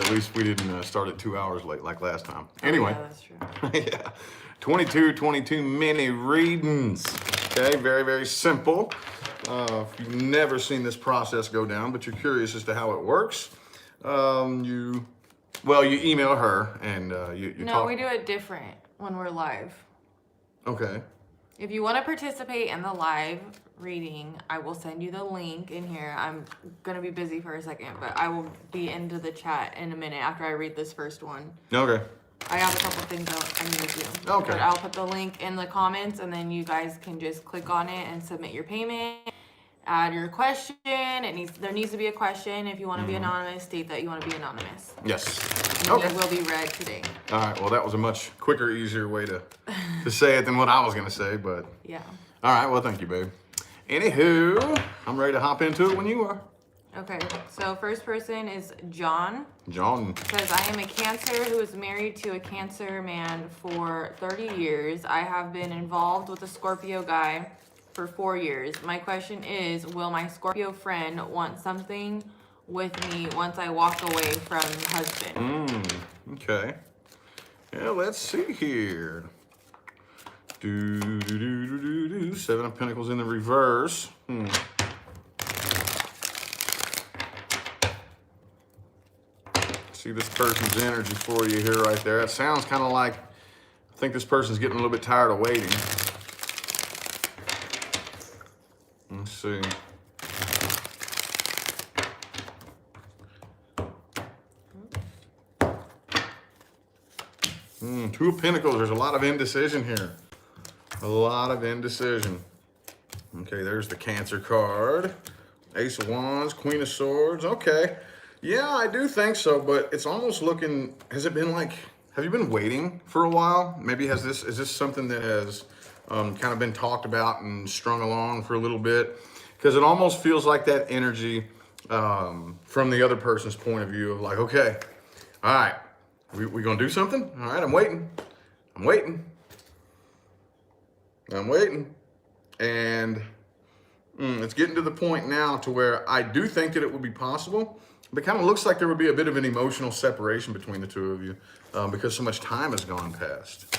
at least we didn't start at 2 hours late like last time. Anyway. Yeah, that's true. Yeah. 22 mini readings. Okay, very, very simple. If you've never seen this process go down, but you're curious as to how it works, you email her and you No, talk. we do it different when we're live. Okay. If you want to participate in the live reading, I will send you the link in here. I'm going to be busy for a second, but I will be into the chat in a minute after I read this first one. Okay. I have a couple things I need to do. Okay. But I'll put the link in the comments, and then you guys can just click on it and submit your payment. Add your question. There needs to be a question. If you want to be anonymous, state that you want to be anonymous. Yes. And Okay. it will be read today. All right. Well, that was a much quicker, easier way to say it than what I was going to say, but. Yeah. All right. Well, thank you, babe. Anywho, I'm ready to hop into it when you are. Okay. So first person is John. John. Says, I am a Cancer who is married to a Cancer man for 30 years. I have been involved with a Scorpio guy for 4 years. My question is, will my Scorpio friend want something with me once I walk away from husband? Okay. Yeah, let's see here. Seven of Pentacles in the reverse. See this person's energy for you here right there. It sounds kind of like, I think this person's getting a little bit tired of waiting. Let's see. Two of Pentacles. There's a lot of indecision here. A lot of indecision. Okay, there's the Cancer card. Ace of Wands, Queen of Swords. Okay. Yeah, I do think so, but it's almost looking, has it been like, have you been waiting for a while? Maybe is this something that has kind of been talked about and strung along for a little bit? Because it almost feels like that energy from the other person's point of view of like, okay, all right, we gonna do something? All right, I'm waiting. And it's getting to the point now to where I do think that it would be possible, but it kind of looks like there would be a bit of an emotional separation between the two of you because so much time has gone past.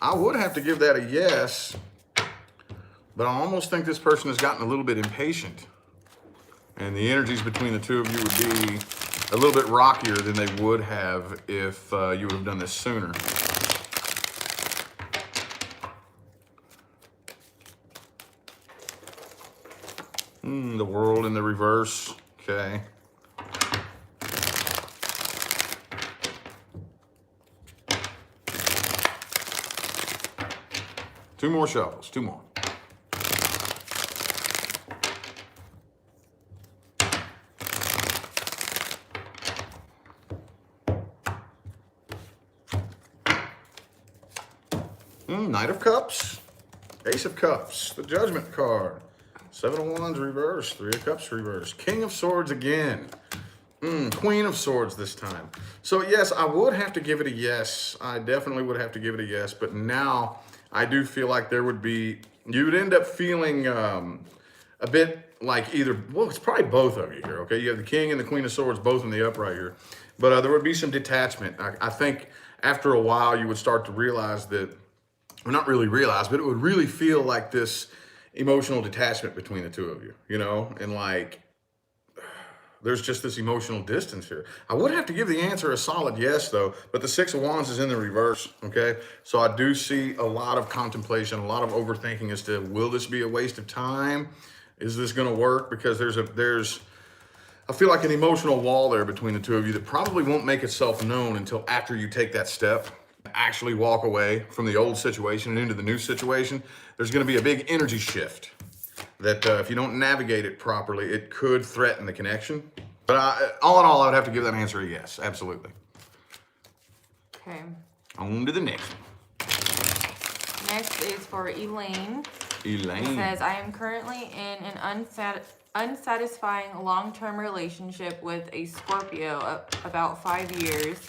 I would have to give that a yes, but I almost think this person has gotten a little bit impatient. And the energies between the two of you would be a little bit rockier than they would have if you would have done this sooner. The World in the reverse. Okay. Two more shuffles. Two more. Knight of Cups. Ace of Cups. The Judgment card. Seven of Wands reverse, Three of Cups reverse, King of Swords again, Queen of Swords this time. So yes, I would have to give it a yes. I definitely would have to give it a yes, but now I do feel like there would be, you would end up feeling a bit like either, well, it's probably both of you here, okay? You have the King and the Queen of Swords both in the upright here, but there would be some detachment. I think after a while you would start to realize that, well, not really realize, but it would really feel like this emotional detachment between the two of you, you know, and like there's just this emotional distance here. I would have to give the answer a solid yes though, but the Six of Wands is in the reverse, okay? So I do see a lot of contemplation, a lot of overthinking as to, will this be a waste of time? Is this gonna work? Because I feel like an emotional wall there between the two of you that probably won't make itself known until after you take that step, actually walk away from the old situation and into the new situation. There's going to be a big energy shift that if you don't navigate it properly, it could threaten the connection. But all in all, I would have to give that answer a yes, absolutely. Okay. On to the next one. Next is for Elaine. Elaine. It says, I am currently in an unsatisfying long-term relationship with a Scorpio about 5 years.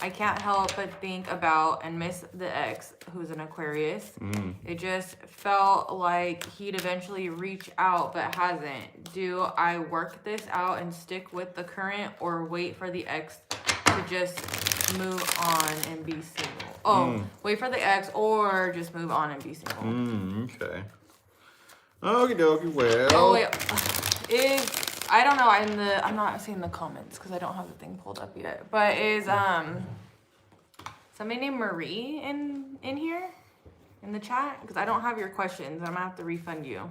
I can't help but think about and miss the ex, who's an Aquarius. It just felt like he'd eventually reach out, but hasn't. Do I work this out and stick with the current, or wait for the ex to just move on and be single? Oh, wait for the ex, or just move on and be single. Okay. Okie dokie, well. Oh, wait. I don't know. I'm not seeing the comments because I don't have the thing pulled up yet. But is somebody named Marie in here in the chat? Because I don't have your questions. I'm gonna have to refund you.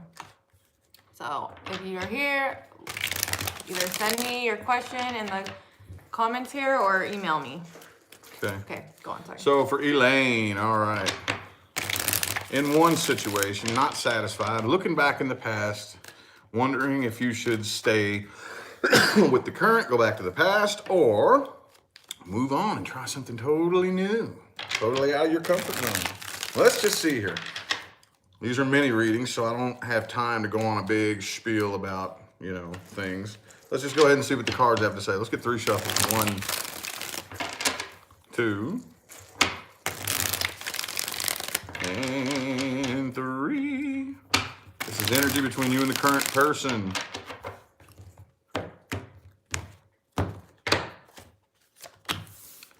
So if you're here, either send me your question in the comments here or email me. Okay. Okay, go on. Sorry. So for Elaine, all right. In one situation, not satisfied, looking back in the past, wondering if you should stay with the current, go back to the past, or move on and try something totally new, totally out of your comfort zone. Let's just see here. These are mini readings, so I don't have time to go on a big spiel about, things. Let's just go ahead and see what the cards have to say. Let's get 3 shuffles. 1, 2, and 3. This is energy between you and the current person.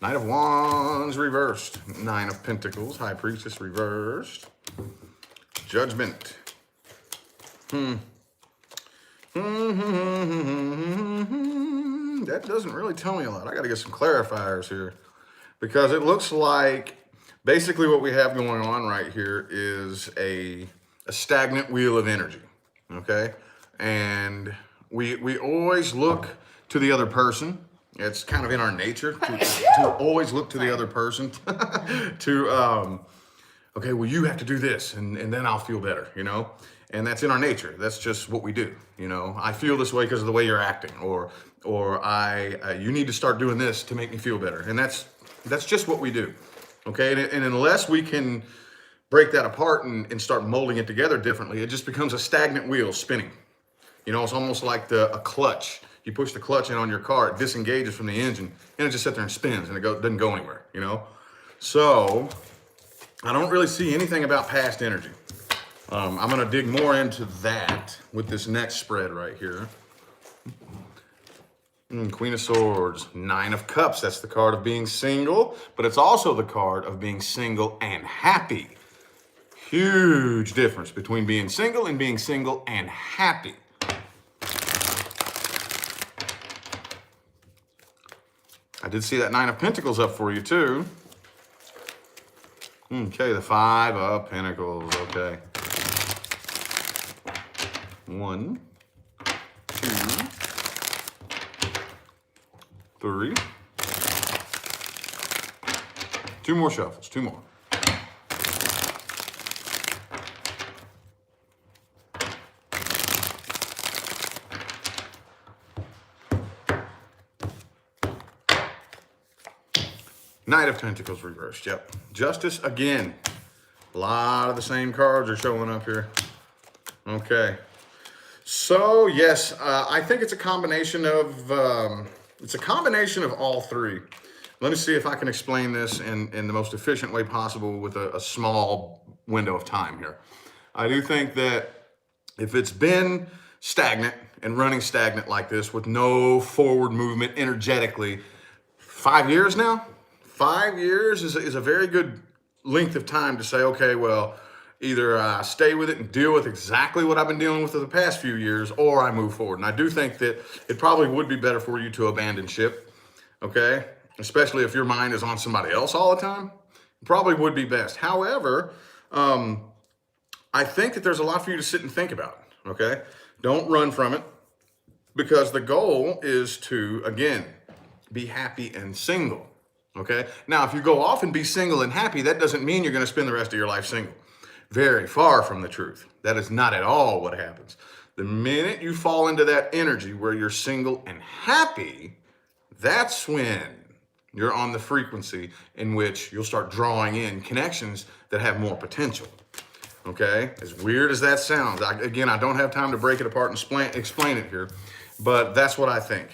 Knight of Wands reversed. 9 of Pentacles. High Priestess reversed. Judgment. That doesn't really tell me a lot. I got to get some clarifiers here, because it looks like basically what we have going on right here is a stagnant wheel of energy, okay? And we always look to the other person. It's kind of in our nature to always look to the other person okay, well, you have to do this, and then I'll feel better, And that's in our nature. That's just what we do, I feel this way because of the way you're acting, or you need to start doing this to make me feel better. And that's just what we do, okay? And unless we can break that apart and start molding it together differently, it just becomes a stagnant wheel spinning. It's almost like a clutch. You push the clutch in on your car, it disengages from the engine, and it just sits there and spins, and it doesn't go anywhere, So I don't really see anything about past energy. I'm going to dig more into that with this next spread right here. Queen of Swords, 9 of Cups. That's the card of being single, but it's also the card of being single and happy. Huge difference between being single and happy. I did see that 9 of Pentacles up for you too. Okay, the 5 of Pentacles, okay. 1, 2, 3. 2 more shuffles, 2 more. Knight of Pentacles reversed, yep. Justice again. A lot of the same cards are showing up here. Okay. So, yes, I think it's a combination of all 3. Let me see if I can explain this in the most efficient way possible with a small window of time here. I do think that if it's been stagnant and running stagnant like this with no forward movement energetically, 5 years now? 5 years is a very good length of time to say, okay, well, either I stay with it and deal with exactly what I've been dealing with for the past few years, or I move forward. And I do think that it probably would be better for you to abandon ship, okay? Especially if your mind is on somebody else all the time. It probably would be best. However, I think that there's a lot for you to sit and think about, okay? Don't run from it, because the goal is to, again, be happy and single. Okay. Now, if you go off and be single and happy, that doesn't mean you're going to spend the rest of your life single. Very far from the truth. That is not at all what happens. The minute you fall into that energy where you're single and happy, that's when you're on the frequency in which you'll start drawing in connections that have more potential. Okay. As weird as that sounds, again, I don't have time to break it apart and explain it here. But that's what I think.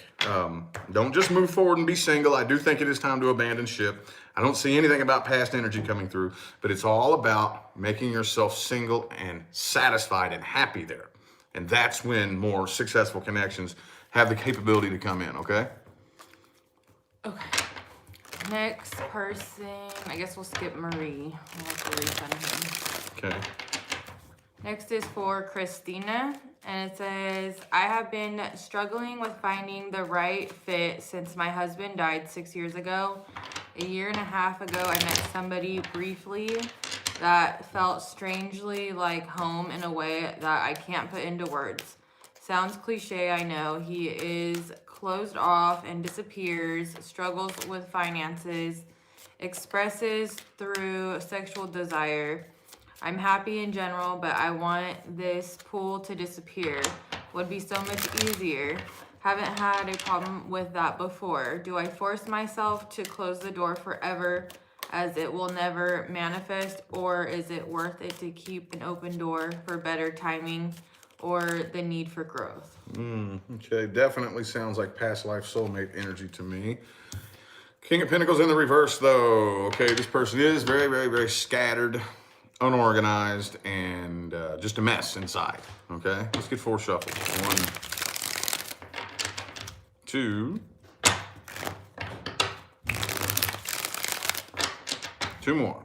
Don't just move forward and be single. I do think it is time to abandon ship. I don't see anything about past energy coming through, but it's all about making yourself single and satisfied and happy there. And that's when more successful connections have the capability to come in, okay? Okay. Next person, I guess we'll skip Marie. We'll have to resend him. Okay. Next is for Christina, and it says, I have been struggling with finding the right fit since my husband died 6 years ago. A year and a half ago, I met somebody briefly that felt strangely like home in a way that I can't put into words. Sounds cliche, I know. He is closed off and disappears, struggles with finances, expresses through sexual desire. I'm happy in general, but I want this pull to disappear. Would be so much easier. Haven't had a problem with that before. Do I force myself to close the door forever as it will never manifest, or is it worth it to keep an open door for better timing or the need for growth? Okay, definitely sounds like past life soulmate energy to me. King of Pentacles in the reverse, though. Okay, this person is very, very, very scattered, unorganized, and just a mess inside. Okay, let's get 4 shuffles. 1, 2, 2 more.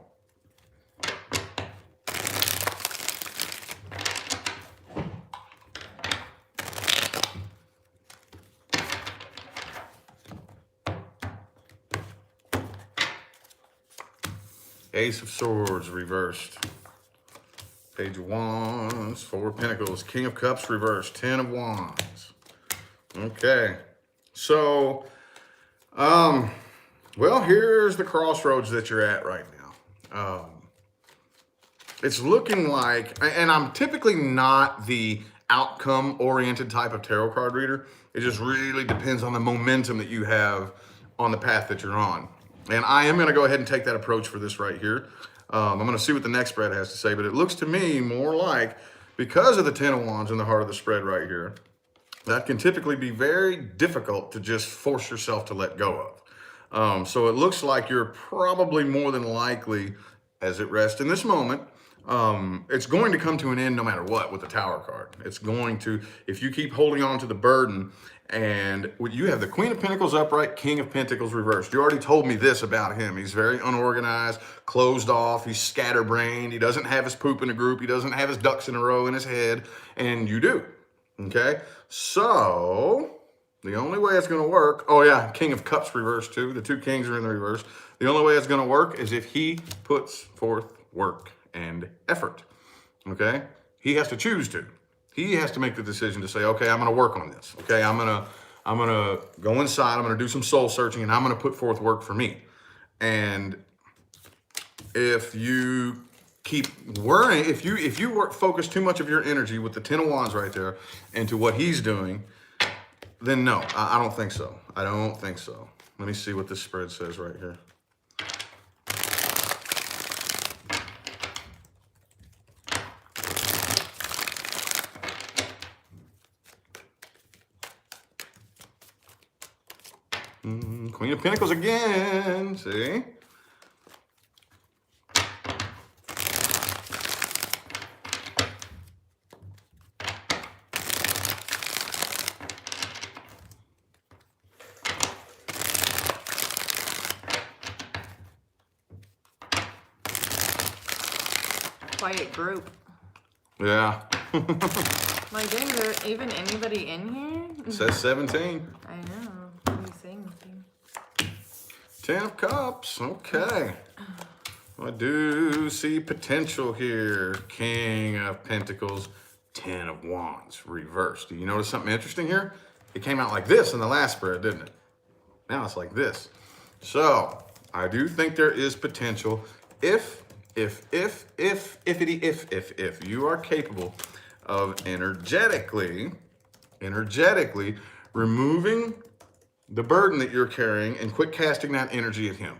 Ace of Swords reversed. Page of Wands, 4 of Pentacles, King of Cups reversed, 10 of Wands. Okay, so, well, here's the crossroads that you're at right now. It's looking like, and I'm typically not the outcome-oriented type of tarot card reader. It just really depends on the momentum that you have on the path that you're on. And I am going to go ahead and take that approach for this right here. I'm going to see what the next spread has to say, but it looks to me more like, because of the 10 of Wands in the heart of the spread right here, that can typically be very difficult to just force yourself to let go of. So it looks like you're probably more than likely, as it rests in this moment, it's going to come to an end no matter what with the Tower card. It's going to, if you keep holding on to the burden, and you have the Queen of Pentacles upright, King of Pentacles reversed. You already told me this about him. He's very unorganized, closed off. He's scatterbrained. He doesn't have his poop in a group. He doesn't have his ducks in a row in his head, and you do. Okay? So, the only way it's going to work, oh yeah, King of Cups reversed too. The 2 kings are in the reverse. The only way it's going to work is if he puts forth work and effort. Okay? He has to choose to. He has to make the decision to say, okay, I'm going to work on this. Okay, I'm going to go inside. I'm going to do some soul searching, and I'm going to put forth work for me. And if you keep worrying, if you focus too much of your energy with the 10 of Wands right there into what he's doing, then no, I don't think so. I don't think so. Let me see what this spread says right here. Queen of Pentacles again, see? Quiet group. Yeah. Like, dang, there even anybody in here? It says 17. I know. What are you saying with you? 10 of Cups, okay. I do see potential here. King of Pentacles, 10 of Wands, reversed. Do you notice something interesting here? It came out like this in the last spread, didn't it? Now it's like this. So, I do think there is potential if you are capable of energetically removing the burden that you're carrying and quit casting that energy at him,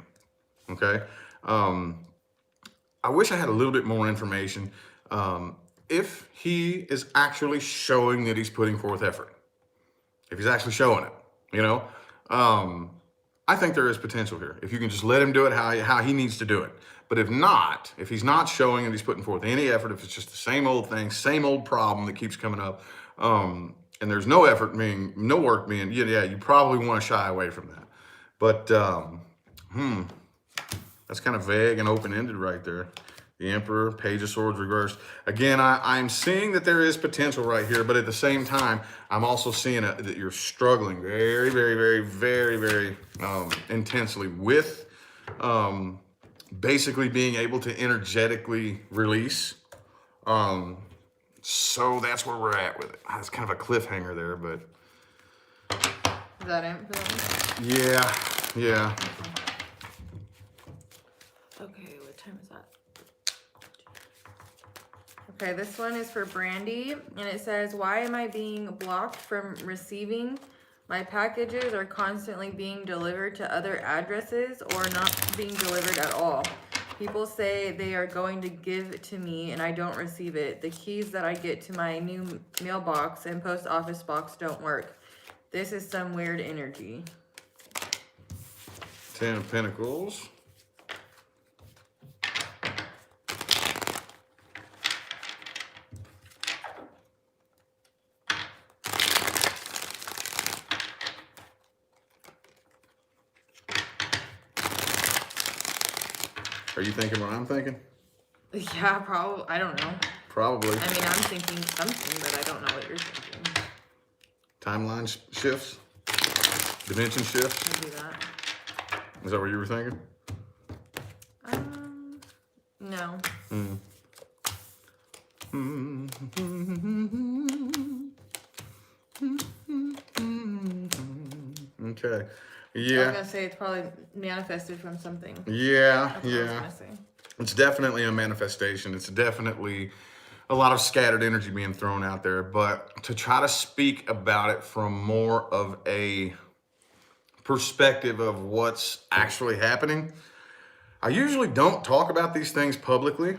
okay? I wish I had a little bit more information. If he is actually showing that he's putting forth effort, if he's actually showing it, you know. I think there is potential here. If you can just let him do it how he needs to do it. But if not, if he's not showing and he's putting forth any effort, if it's just the same old thing, same old problem that keeps coming up, and there's no effort being, no work being, yeah, you probably want to shy away from that. But, that's kind of vague and open-ended right there. The Emperor, Page of Swords reversed. Again, I'm seeing that there is potential right here, but at the same time, I'm also seeing that you're struggling very, very, very, very, very intensely with basically being able to energetically release. So that's where we're at with it. It's kind of a cliffhanger there, but. Is that it? Yeah. Okay, what time is that? Okay, this one is for Brandy, and it says, why am I being blocked from receiving? My packages are constantly being delivered to other addresses or not being delivered at all. People say they are going to give it to me and I don't receive it. The keys that I get to my new mailbox and post office box don't work. This is some weird energy. 10 of Pentacles. Are you thinking what I'm thinking? Yeah, probably. I don't know. Probably. I mean, I'm thinking something, but I don't know what you're thinking. Timeline shifts? Dimension shifts? Maybe that. Is that what you were thinking? No. Okay. I was Yeah. gonna say it's probably manifested from something. Yeah. That's what I was gonna say. It's definitely a manifestation. It's definitely a lot of scattered energy being thrown out there. But to try to speak about it from more of a perspective of what's actually happening, I usually don't talk about these things publicly,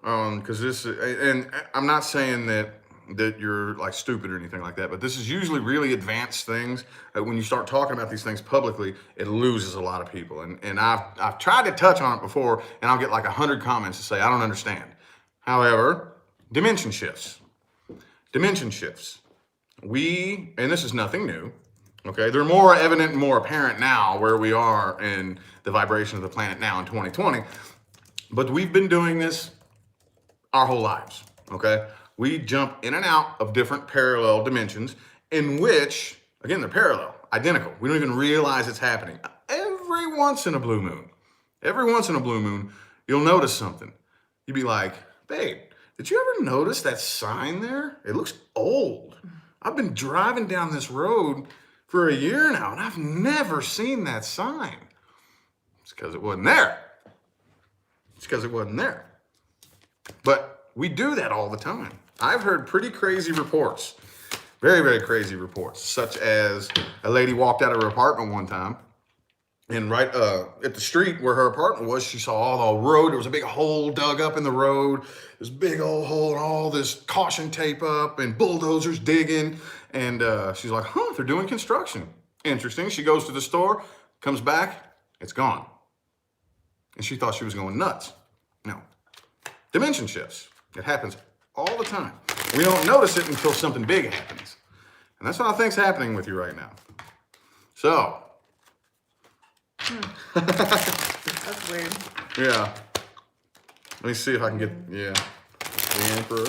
because and I'm not saying that you're like stupid or anything like that, but this is usually really advanced things. When you start talking about these things publicly, it loses a lot of people. And I've tried to touch on it before, and I'll get like 100 comments to say I don't understand. However, dimension shifts. Dimension shifts. And this is nothing new. Okay, they're more evident and more apparent now where we are in the vibration of the planet now in 2020. But we've been doing this our whole lives, okay? We jump in and out of different parallel dimensions in which, again, they're parallel, identical. We don't even realize it's happening. Every once in a blue moon, you'll notice something. You'd be like, babe, did you ever notice that sign there? It looks old. I've been driving down this road for a year now, and I've never seen that sign. It's because it wasn't there. But we do that all the time. I've heard pretty crazy reports, very, very crazy reports, such as a lady walked out of her apartment one time, and right at the street where her apartment was, she saw all the road. There was a big hole dug up in the road, this big old hole, and all this caution tape up, and bulldozers digging. And she's like, they're doing construction. Interesting. She goes to the store, comes back, it's gone. And she thought she was going nuts. No. Dimension shifts. It happens all the time. We don't notice it until something big happens. And that's what I think's happening with you right now. So. That's weird. Yeah. Let me see if I can get, the Emperor.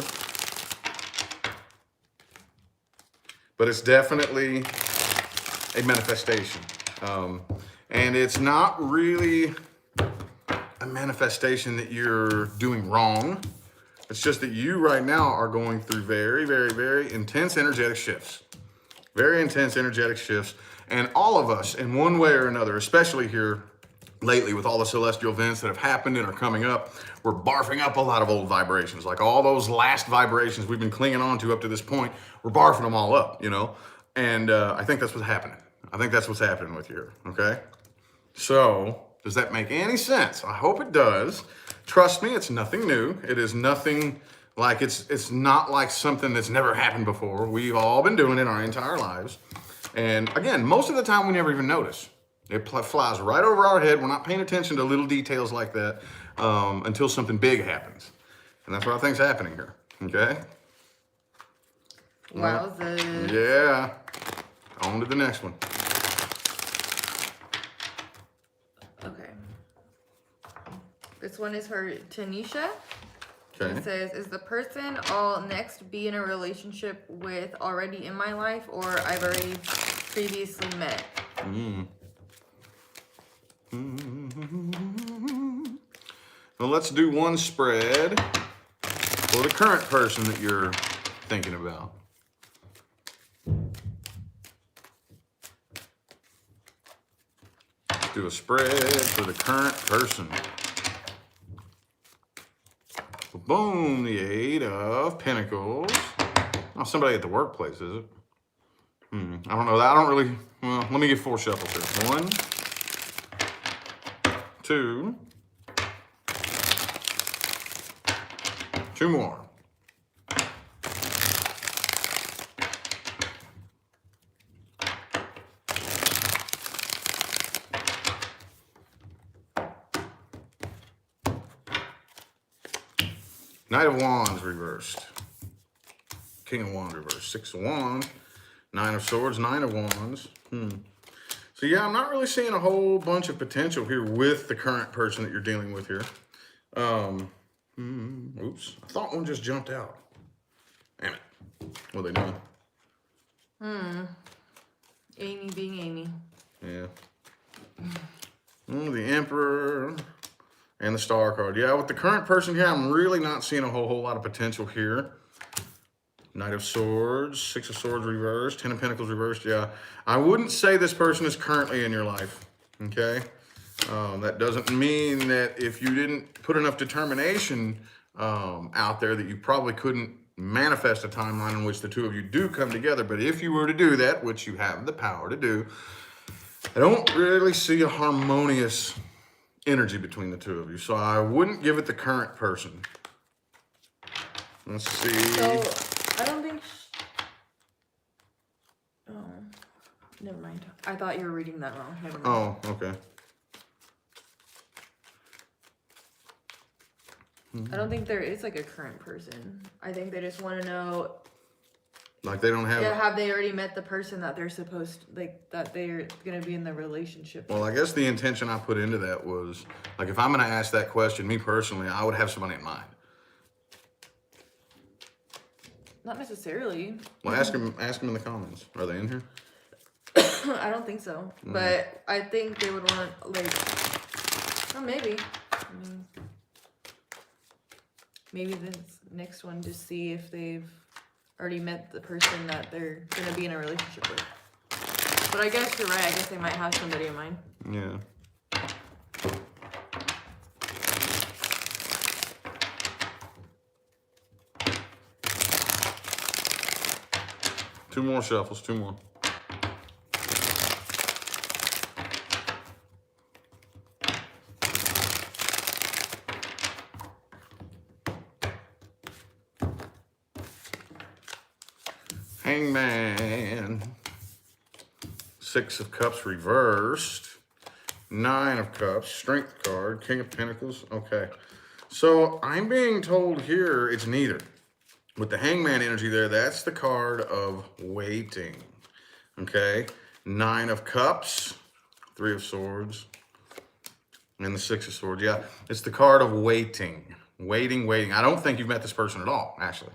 But it's definitely a manifestation. And it's not really a manifestation that you're doing wrong. It's just that you right now are going through very, very, very intense energetic shifts. Very intense energetic shifts. And all of us, in one way or another, especially here lately with all the celestial events that have happened and are coming up, we're barfing up a lot of old vibrations. Like all those last vibrations we've been clinging on to up to this point, we're barfing them all up, And I think that's what's happening. I think that's what's happening with you, okay? So, does that make any sense? I hope it does. Trust me, it's nothing new. It is nothing like, it's not like something that's never happened before. We've all been doing it our entire lives. And again, most of the time we never even notice. It flies right over our head. We're not paying attention to little details like that until something big happens. And that's what I think's happening here, okay? Wowzers. Yeah. On to the next one. Okay. This one is for Tanisha. Okay. It says, is the person I'll next be in a relationship with already in my life, or I've already previously met? Well, let's do one spread for the current person that you're thinking about. Let's do a spread for the current person. Boom, the 8 of Pentacles. Oh, somebody at the workplace, is it? I don't know. I don't really, well, let me get 4 shuffles here. 1, 2, 2 more. Knight of Wands reversed. King of Wands reversed. 6 of Wands. 9 of Swords. 9 of Wands. So yeah, I'm not really seeing a whole bunch of potential here with the current person that you're dealing with here. Oops. I thought one just jumped out. Damn it. What are they doing? Amy being Amy. Yeah. The Emperor and the Star card. Yeah, with the current person here, I'm really not seeing a whole lot of potential here. Knight of Swords, 6 of Swords reversed, 10 of Pentacles reversed. Yeah, I wouldn't say this person is currently in your life, okay? That doesn't mean that if you didn't put enough determination out there that you probably couldn't manifest a timeline in which the two of you do come together. But if you were to do that, which you have the power to do, I don't really see a harmonious energy between the two of you. So I wouldn't give it the current person. Let's see. So, I don't think... Oh, never mind. I thought you were reading that wrong. Never mind. Oh, okay. I don't think there is like a current person. I think they just want to know... Like they don't have... Yeah, have they already met the person that they're supposed... Like, that they're going to be in the relationship with? Well, I guess the intention I put into that was, like, if I'm going to ask that question, me personally, I would have somebody in mind. Not necessarily. Well, ask them in the comments. Are they in here? I don't think so. But I think they would want, like... Oh, maybe. I mean, maybe this next one, just see if they've already met the person that they're going to be in a relationship with. But I guess you're right. I guess they might have somebody in mind. Yeah. Two more shuffles, 2 more. Hangman. 6 of Cups reversed. 9 of Cups, Strength card, King of Pentacles. Okay. So I'm being told here it's neither. With the Hangman energy there, that's the card of waiting. Okay. 9 of Cups, 3 of Swords, and the 6 of Swords. Yeah, it's the card of waiting. Waiting. I don't think you've met this person at all, actually.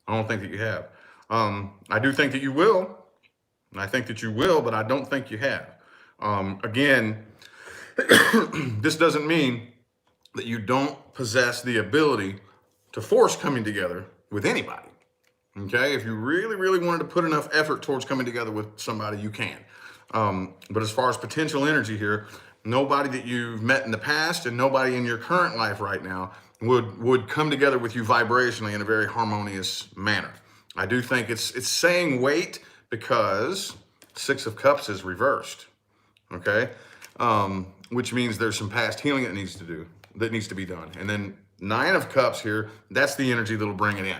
I don't think that you have. I do think that you will. And I think that you will, but I don't think you have. Again, this doesn't mean that you don't possess the ability to force coming together with anybody. Okay? If you really wanted to put enough effort towards coming together with somebody, you can. But as far as potential energy here, nobody that you've met in the past and nobody in your current life right now would come together with you vibrationally in a very harmonious manner. I do think it's saying wait because 6 of Cups is reversed, okay? Which means there's some past healing that needs to be done. And then 9 of Cups here, that's the energy that'll bring it in,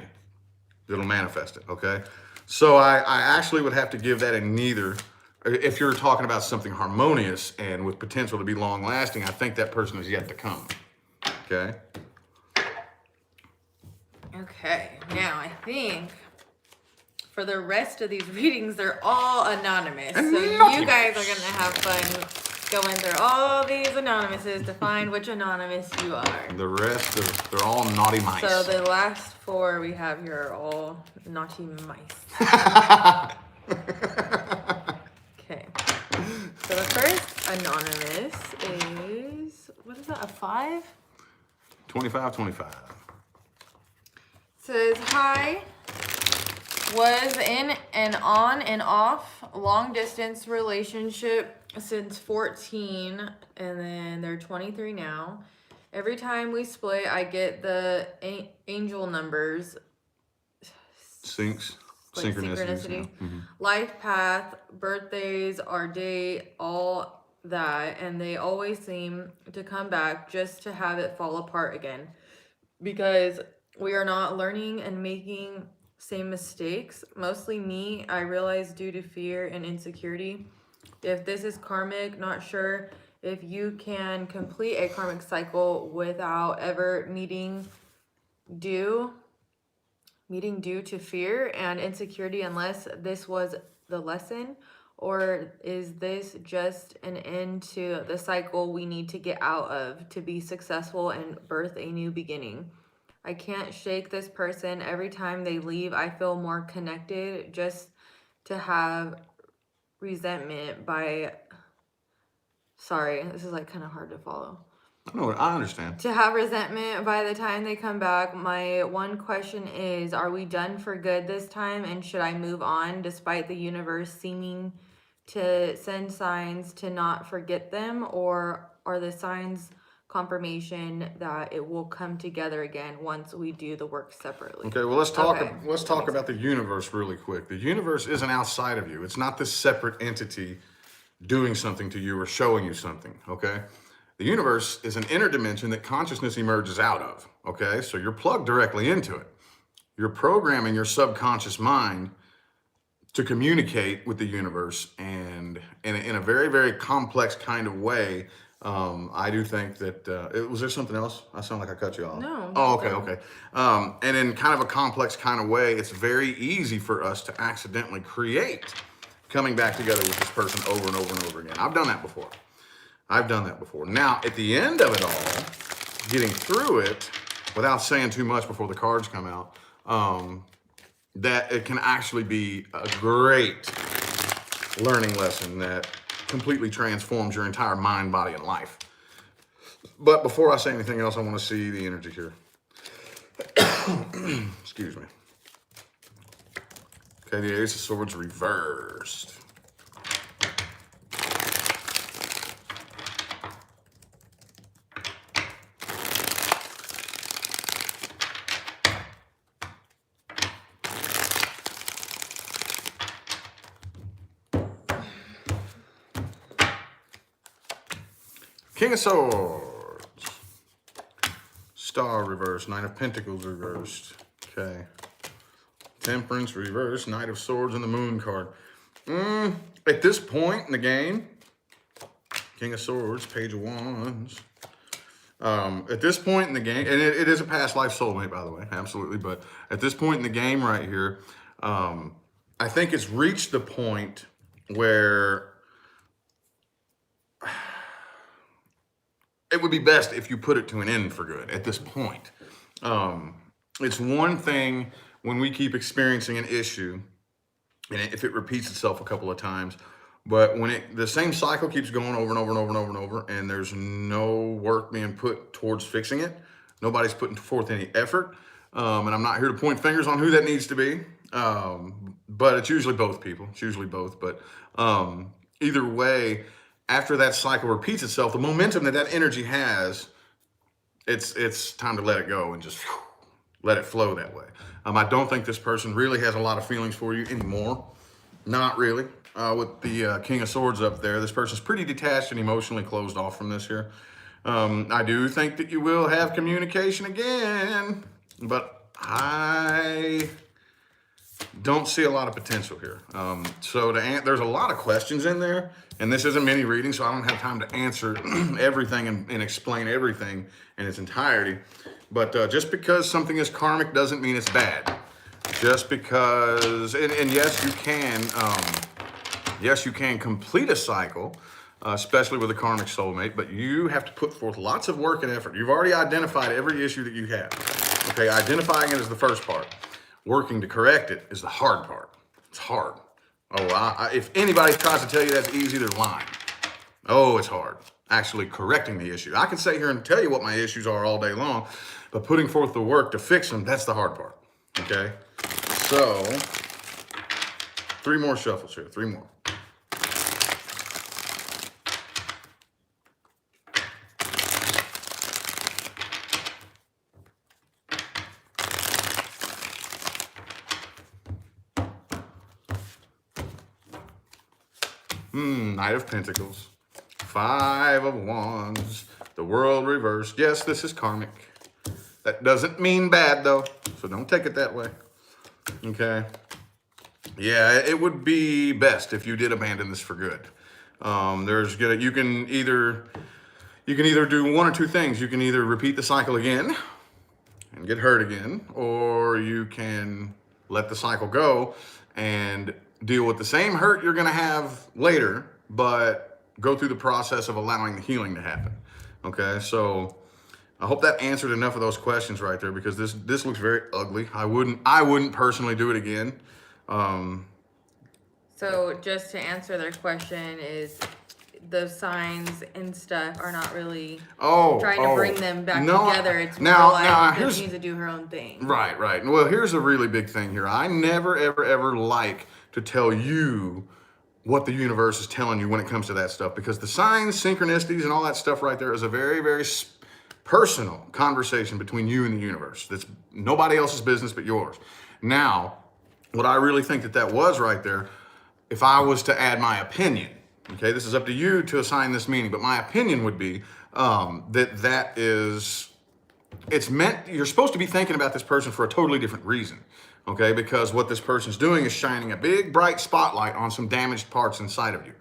that'll manifest it, okay? So I actually would have to give that a neither. If you're talking about something harmonious and with potential to be long lasting, I think that person is yet to come. Okay. Okay, now I think for the rest of these readings, they're all anonymous. So you guys are going to have fun going through all these anonymouses to find which anonymous you are. The rest, they're all naughty mice. So the last 4 we have here are all naughty mice. Okay. So the first anonymous is, what is that, a 5? 25. Says, hi, was in an on and off long distance relationship since 14, and then they're 23 now. Every time we split, I get the angel numbers. Synchronicity. Mm-hmm. Life path, birthdays, our date, all that, and they always seem to come back just to have it fall apart again. Because we are not learning and making same mistakes. Mostly me, I realize, due to fear and insecurity. If this is karmic, not sure if you can complete a karmic cycle without ever meeting due to fear and insecurity, unless this was the lesson. Or is this just an end to the cycle we need to get out of to be successful and birth a new beginning? I can't shake this person. Every time they leave, I feel more connected. Just to have resentment by... Sorry, this is like kind of hard to follow. No, I understand. To have resentment by the time they come back. My one question is, are we done for good this time? And should I move on despite the universe seeming to send signs to not forget them? Or are the signs confirmation that it will come together again once we do the work separately? Okay, well, let's talk about the universe really quick. The universe isn't outside of you. It's not this separate entity doing something to you or showing you something, okay? The universe is an inner dimension that consciousness emerges out of, okay? So you're plugged directly into it. You're programming your subconscious mind to communicate with the universe, and in a very, very complex kind of way. I do think that, was there something else? I sound like I cut you off. No. Oh, okay. And in kind of a complex kind of way, it's very easy for us to accidentally create coming back together with this person over and over and over again. I've done that before. Now, at the end of it all, getting through it, without saying too much before the cards come out, that it can actually be a great learning lesson that completely transforms your entire mind, body, and life. But before I say anything else, I want to see the energy here. Excuse me. Okay, the Ace of Swords reversed. King of Swords. Star reversed. Knight of Pentacles reversed. Okay. Temperance reversed. Knight of Swords and the Moon card. At this point in the game, King of Swords, Page of Wands. At this point in the game, and it is a past life soulmate, by the way, absolutely. But at this point in the game right here, I think it's reached the point where it would be best if you put it to an end for good at this point. It's one thing when we keep experiencing an issue, and if it repeats itself a couple of times, but when the same cycle keeps going over and over and over and over and over, and there's no work being put towards fixing it, nobody's putting forth any effort, and I'm not here to point fingers on who that needs to be, but it's usually both people. It's usually both, but either way, after that cycle repeats itself, the momentum that energy has, it's time to let it go and just let it flow that way. I don't think this person really has a lot of feelings for you anymore. Not really. With the King of Swords up there, this person's pretty detached and emotionally closed off from this here. I do think that you will have communication again, but I don't see a lot of potential here. So there's a lot of questions in there, and this is a mini reading, so I don't have time to answer everything and explain everything in its entirety. But just because something is karmic doesn't mean it's bad. Just because, and yes, you can complete a cycle, especially with a karmic soulmate, but you have to put forth lots of work and effort. You've already identified every issue that you have. Okay, identifying it is the first part. Working to correct it is the hard part. It's hard. Oh, if anybody tries to tell you that's easy, they're lying. Oh, it's hard. Actually correcting the issue. I can sit here and tell you what my issues are all day long, but putting forth the work to fix them, that's the hard part. Okay? So, 3 more shuffles here. 3 more. Knight of Pentacles, 5 of Wands, the World reversed. Yes, this is karmic. That doesn't mean bad though, so don't take it that way. Okay. Yeah, it would be best if you did abandon this for good. You can either do one or two things. You can either repeat the cycle again and get hurt again, or you can let the cycle go and deal with the same hurt you're going to have later, but go through the process of allowing the healing to happen. Okay, so I hope that answered enough of those questions right there, because this looks very ugly. I wouldn't personally do it again. So just to answer their question is, the signs and stuff are not really trying to bring them back together. It's more like she needs to do her own thing. Right. Well, here's a really big thing here. I never, ever like to tell you what the universe is telling you when it comes to that stuff, because the signs, synchronicities, and all that stuff right there is a very, very personal conversation between you and the universe. That's nobody else's business but yours. Now, what I really think that was right there, if I was to add my opinion, okay, this is up to you to assign this meaning, but my opinion would be it's meant, you're supposed to be thinking about this person for a totally different reason, okay? Because what this person's doing is shining a big, bright spotlight on some damaged parts inside of you.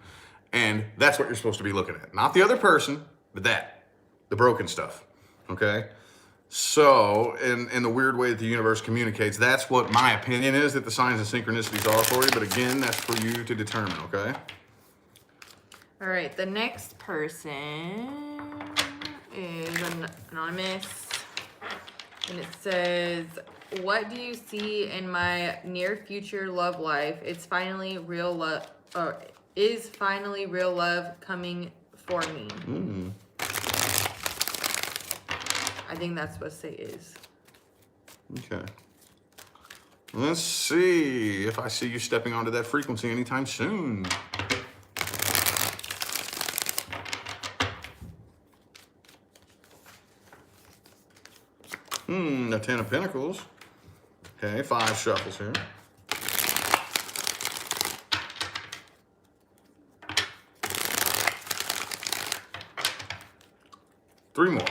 And that's what you're supposed to be looking at. Not the other person, but the broken stuff, okay? So, in the weird way that the universe communicates, that's what my opinion is that the signs and synchronicities are for you. But again, that's for you to determine, okay? All right, the next person is anonymous, and it says, what do you see in my near future love life? It's finally real love, or is finally real love coming for me? I think that's what say is. Okay. Let's see if I see you stepping onto that frequency anytime soon. The 10 of Pentacles. Okay, 5 shuffles here. Three more.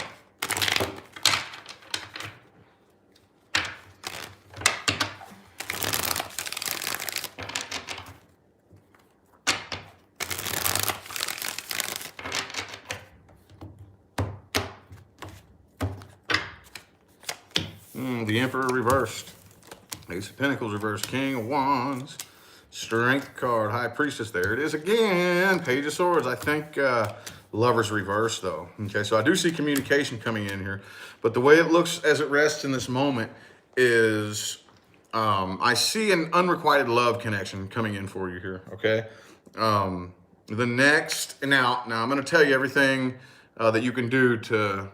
The Emperor reversed. Ace of Pentacles reversed. King of Wands. Strength card. High Priestess. There it is again. Page of Swords. I think Lovers reversed though. Okay, so I do see communication coming in here. But the way it looks as it rests in this moment is I see an unrequited love connection coming in for you here. Okay. The next, now I'm going to tell you everything that you can do to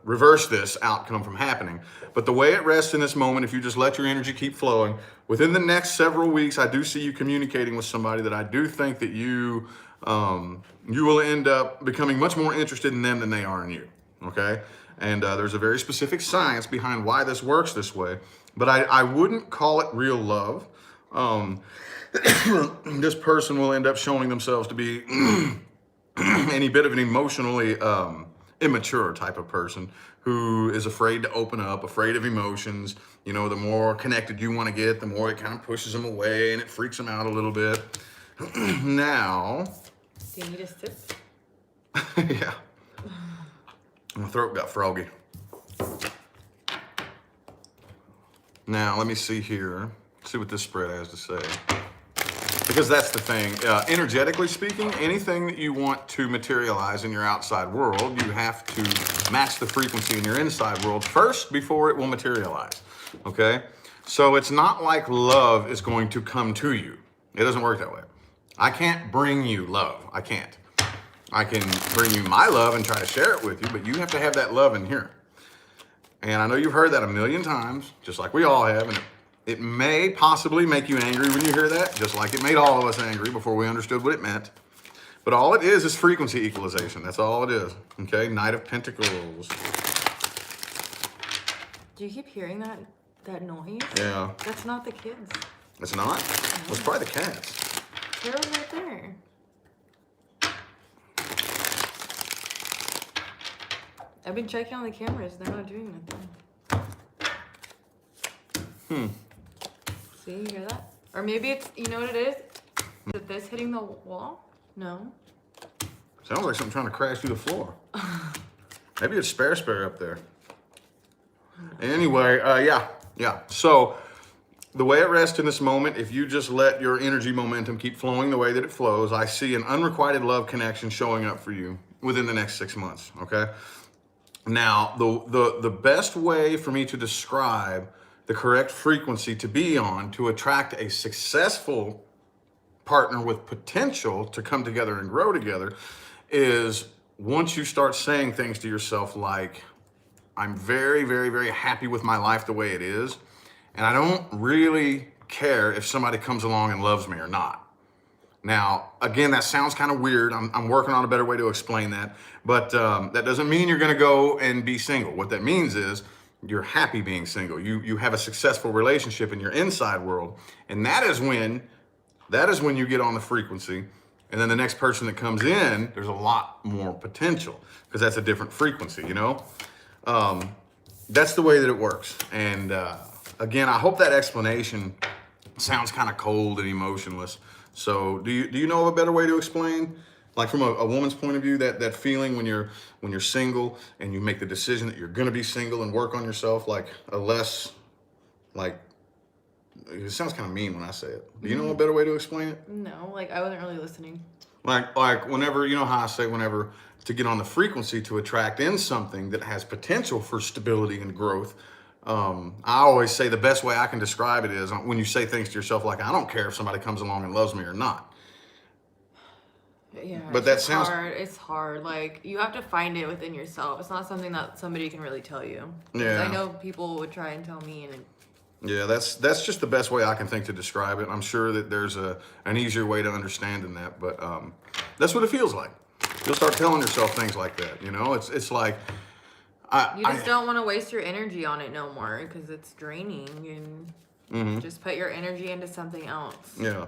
reverse this outcome from happening. But the way it rests in this moment, if you just let your energy keep flowing, within the next several weeks, I do see you communicating with somebody that I do think that you will end up becoming much more interested in them than they are in you, okay? And there's a very specific science behind why this works this way, but I wouldn't call it real love. This person will end up showing themselves to be any bit of an emotionally immature type of person who is afraid to open up, afraid of emotions. You know, the more connected you want to get, the more it kind of pushes them away and it freaks them out a little bit. Now, do you need a sip? yeah, my throat got froggy. Now, let me see here. See what this spread has to say. Because that's the thing. Energetically speaking, anything that you want to materialize in your outside world, you have to match the frequency in your inside world first before it will materialize. Okay? So it's not like love is going to come to you. It doesn't work that way. I can't bring you love. I can't. I can bring you my love and try to share it with you, but you have to have that love in here. And I know you've heard that a million times, just like we all have, and it may possibly make you angry when you hear that, just like it made all of us angry before we understood what it meant. But all it is frequency equalization. That's all it is. Okay? Knight of Pentacles. Do you keep hearing that noise? Yeah. That's not the kids. It's not? Well, it's probably the cats. They're right there. I've been checking on the cameras. They're not doing nothing. See, you hear that? Or maybe it's, you know what it is? Is it this hitting the wall? No. Sounds like something trying to crash through the floor. Maybe it's spare up there. Anyway, yeah. So the way it rests in this moment, if you just let your energy momentum keep flowing the way that it flows, I see an unrequited love connection showing up for you within the next 6 months, okay? Now, the best way for me to describe the correct frequency to be on to attract a successful partner with potential to come together and grow together is once you start saying things to yourself like, I'm very, very, very happy with my life the way it is, and I don't really care if somebody comes along and loves me or not. Now, again, that sounds kind of weird. I'm working on a better way to explain that, but that doesn't mean you're going to go and be single. What that means is you're happy being single. You have a successful relationship in your inside world, and that is when you get on the frequency. And then the next person that comes in, there's a lot more potential because that's a different frequency, you know? That's the way that it works. And again, I hope that explanation sounds kind of cold and emotionless. So do you know of a better way to explain, like from a woman's point of view, that feeling when you're single and you make the decision that you're going to be single and work on yourself, like a less, like, it sounds kind of mean when I say it. Do you know a better way to explain it? No, like I wasn't really listening. Like whenever, you know how I say whenever to get on the frequency to attract in something that has potential for stability and growth, I always say the best way I can describe it is when you say things to yourself like, I don't care if somebody comes along and loves me or not. Yeah, but that sounds hard. It's hard. Like you have to find it within yourself. It's not something that somebody can really tell you. Yeah. I know people would try and tell me, and yeah, that's just the best way I can think to describe it. I'm sure that there's an easier way to understand than that, but that's what it feels like. You'll start telling yourself things like that. You know, it's like you just don't want to waste your energy on it no more because it's draining, and just put your energy into something else. Yeah,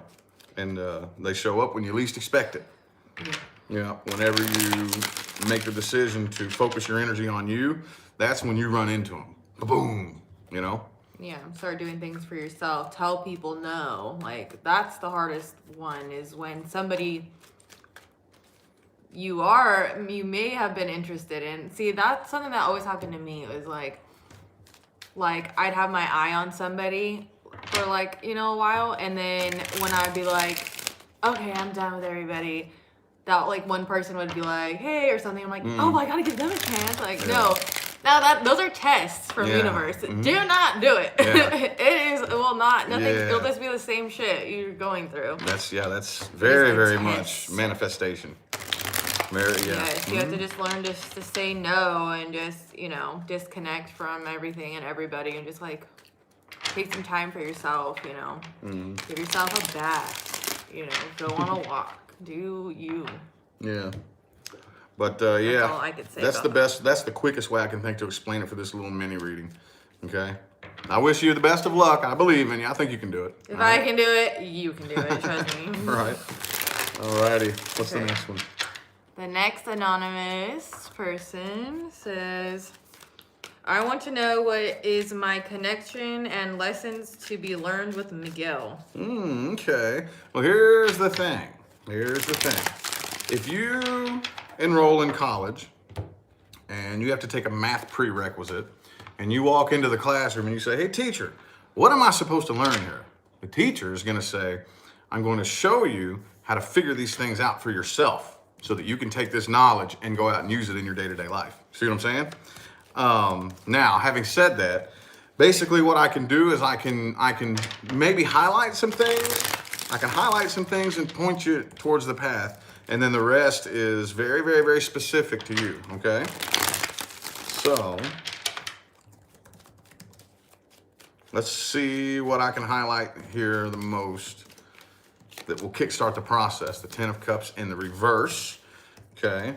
and they show up when you least expect it. Yeah, whenever you make the decision to focus your energy on you, that's when you run into them. Boom, you know? Yeah, start doing things for yourself. Tell people no. Like, that's the hardest one is when somebody you may have been interested in. See, that's something that always happened to me. It was like I'd have my eye on somebody for like, you know, a while. And then when I'd be like, okay, I'm done with everybody, that like one person would be like, hey, or something. I'm like, oh, I gotta give them a chance. Like, no. Now those are tests from the universe. Do not do it. Yeah. It will not. Nothing. Yeah. It'll just be the same shit you're going through. That's very, very intense. much manifestation. Very, yeah. Yes, you have to just learn just to say no and just, you know, disconnect from everything and everybody and just like take some time for yourself, you know. Give yourself a bath, you know, go on a walk. Do you. Yeah. But That's all I could say that's about the that. best. That's the quickest way I can think to explain it for this little mini reading. Okay. I wish you the best of luck. I believe in you. I think you can do it. If I can do it, you can do it. Trust me. All right. Alrighty. What's the Okay. next one? The next anonymous person says, I want to know what is my connection and lessons to be learned with Miguel. Okay. Well, here's the thing. Here's the thing. If you enroll in college and you have to take a math prerequisite and you walk into the classroom and you say, hey, teacher, what am I supposed to learn here? The teacher is going to say, I'm going to show you how to figure these things out for yourself so that you can take this knowledge and go out and use it in your day-to-day life. See what I'm saying? Now, having said that, basically what I can do is I can maybe highlight some things. I can highlight some things and point you towards the path. And then the rest is very, very, very specific to you, okay? So, let's see what I can highlight here the most that will kickstart the process. The 10 of Cups in the reverse, okay?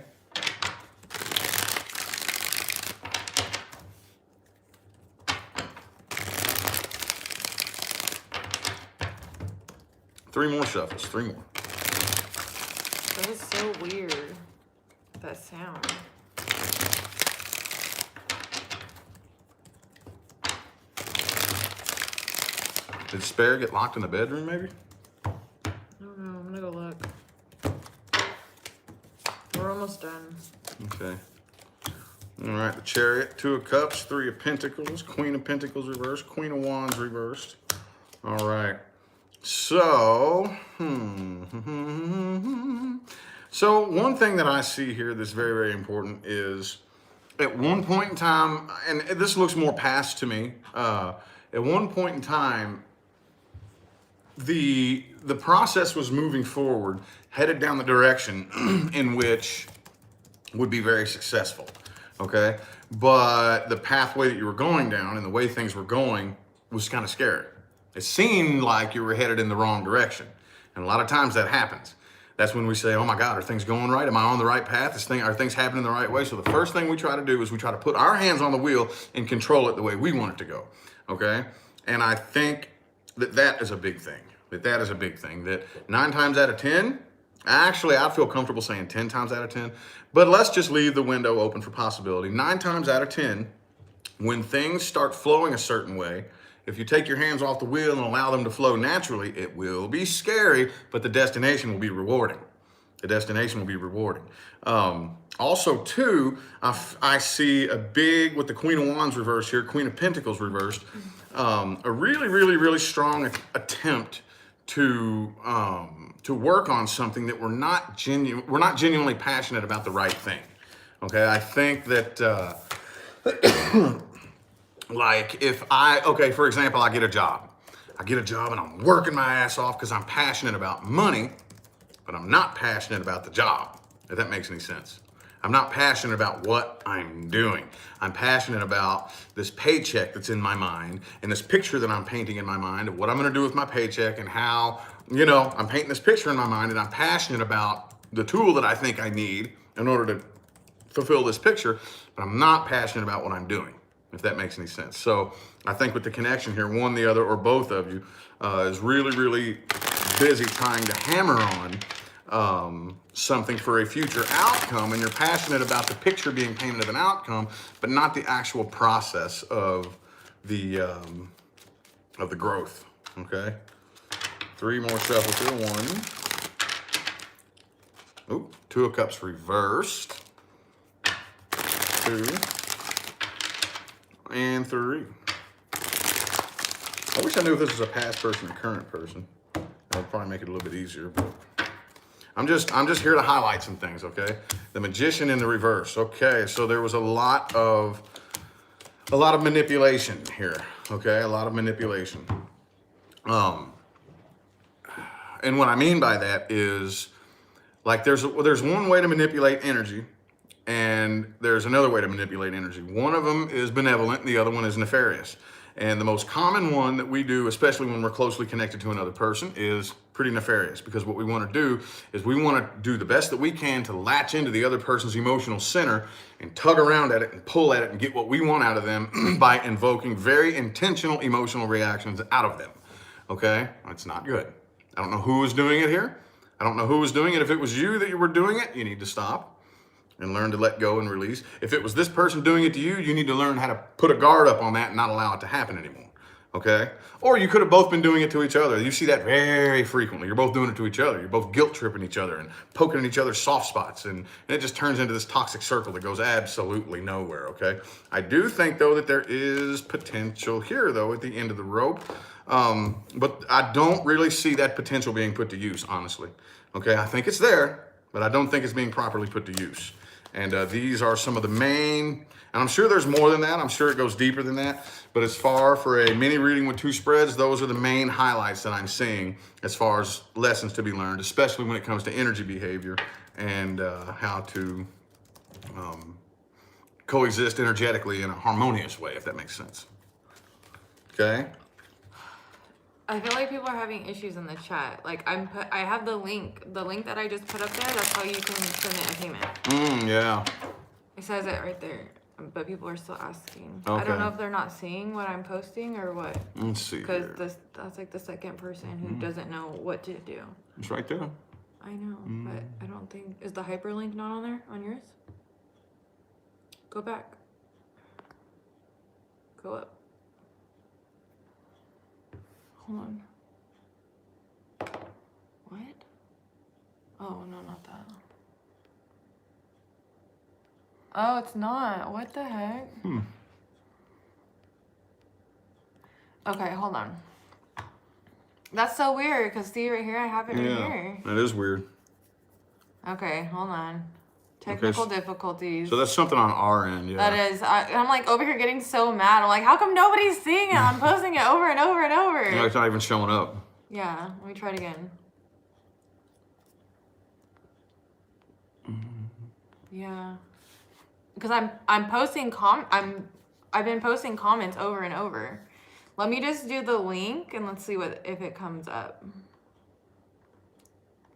Three more shuffles, three more. That is so weird, that sound. Did Spare get locked in the bedroom, maybe? I don't know, I'm gonna go look. We're almost done. Okay. All right, the Chariot, 2 of Cups, 3 of Pentacles, Queen of Pentacles reversed, Queen of Wands reversed. All right. So, So one thing that I see here that's very, very important is at one point in time, and this looks more past to me, at one point in time, the process was moving forward, headed down the direction in which would be very successful, okay? But the pathway that you were going down and the way things were going was kind of scary. It seemed like you were headed in the wrong direction. And a lot of times that happens. That's when we say, oh my God, are things going right? Am I on the right path? Are things happening the right way? So the first thing we try to do is we try to put our hands on the wheel and control it the way we want it to go, okay? And I think that is a big thing. That is a big thing. That 9 times out of 10, actually I feel comfortable saying 10 times out of 10, but let's just leave the window open for possibility. 9 times out of 10, when things start flowing a certain way, if you take your hands off the wheel and allow them to flow naturally, it will be scary, but the destination will be rewarding. The destination will be rewarding. Also, too, I see a big, with the Queen of Wands reversed here, Queen of Pentacles reversed, a really, really, really strong attempt to work on something that we're not genuinely passionate about the right thing. Okay, I think that like for example, I get a job and I'm working my ass off because I'm passionate about money, but I'm not passionate about the job, if that makes any sense. I'm not passionate about what I'm doing. I'm passionate about this paycheck that's in my mind and this picture that I'm painting in my mind of what I'm gonna do with my paycheck and how, I'm painting this picture in my mind, and I'm passionate about the tool that I think I need in order to fulfill this picture, but I'm not passionate about what I'm doing, if that makes any sense. So I think with the connection here, one, the other, or both of you is really, really busy trying to hammer on something for a future outcome, and you're passionate about the picture being painted of an outcome, but not the actual process of the growth. Okay, 3 more shuffles here. 1, ooh, 2 of Cups reversed, 2, and 3. I wish I knew if this was a past person or current person. That would probably make it a little bit easier, but I'm just here to highlight some things, okay? The Magician in the reverse. Okay, so there was a lot of manipulation here, okay? A lot of manipulation. And what I mean by that is, like, there's one way to manipulate energy, and there's another way to manipulate energy. One of them is benevolent, and the other one is nefarious. And the most common one that we do, especially when we're closely connected to another person, is pretty nefarious, because what we want to do is we want to do the best that we can to latch into the other person's emotional center and tug around at it and pull at it and get what we want out of them by invoking very intentional emotional reactions out of them. Okay? That's not good. I don't know who was doing it here. I don't know who was doing it. If it was you that you were doing it, you need to stop. and learn to let go and release. If it was this person doing it to you, you need to learn how to put a guard up on that and not allow it to happen anymore. Okay? Or you could have both been doing it to each other. You see that very frequently. You're both doing it to each other. You're both guilt tripping each other and poking at each other's soft spots. And it just turns into this toxic circle that goes absolutely nowhere. Okay? I do think, though, that there is potential here, though, at the end of the rope. But I don't really see that potential being put to use, honestly. Okay? I think it's there, but I don't think it's being properly put to use. And these are some of the main, and I'm sure there's more than that. I'm sure it goes deeper than that. But as far for a mini reading with 2 spreads, those are the main highlights that I'm seeing as far as lessons to be learned, especially when it comes to energy behavior and how to coexist energetically in a harmonious way, if that makes sense. Okay? I feel like people are having issues in the chat. Like I have the link that I just put up there. That's how you can submit a payment. Yeah. It says it right there, but people are still asking. Okay. I don't know if they're not seeing what I'm posting or what. Let's see. Because that's like the second person who doesn't know what to do. It's right there. I know, but I don't think, is the hyperlink not on there on yours? Go back. Go up. Hold on. What? Oh, no, not that. Oh, it's not. What the heck? Okay, hold on. That's so weird, because see right here, I have it in here. That is weird. Okay, hold on. Technical difficulties. So that's something on our end, yeah. That is. I'm like over here getting so mad. I'm like, how come nobody's seeing it? I'm posting it over and over and over. No, it's not even showing up. Yeah, let me try it again. Yeah. Because I'm posting I've been posting comments over and over. Let me just do the link and let's see if it comes up.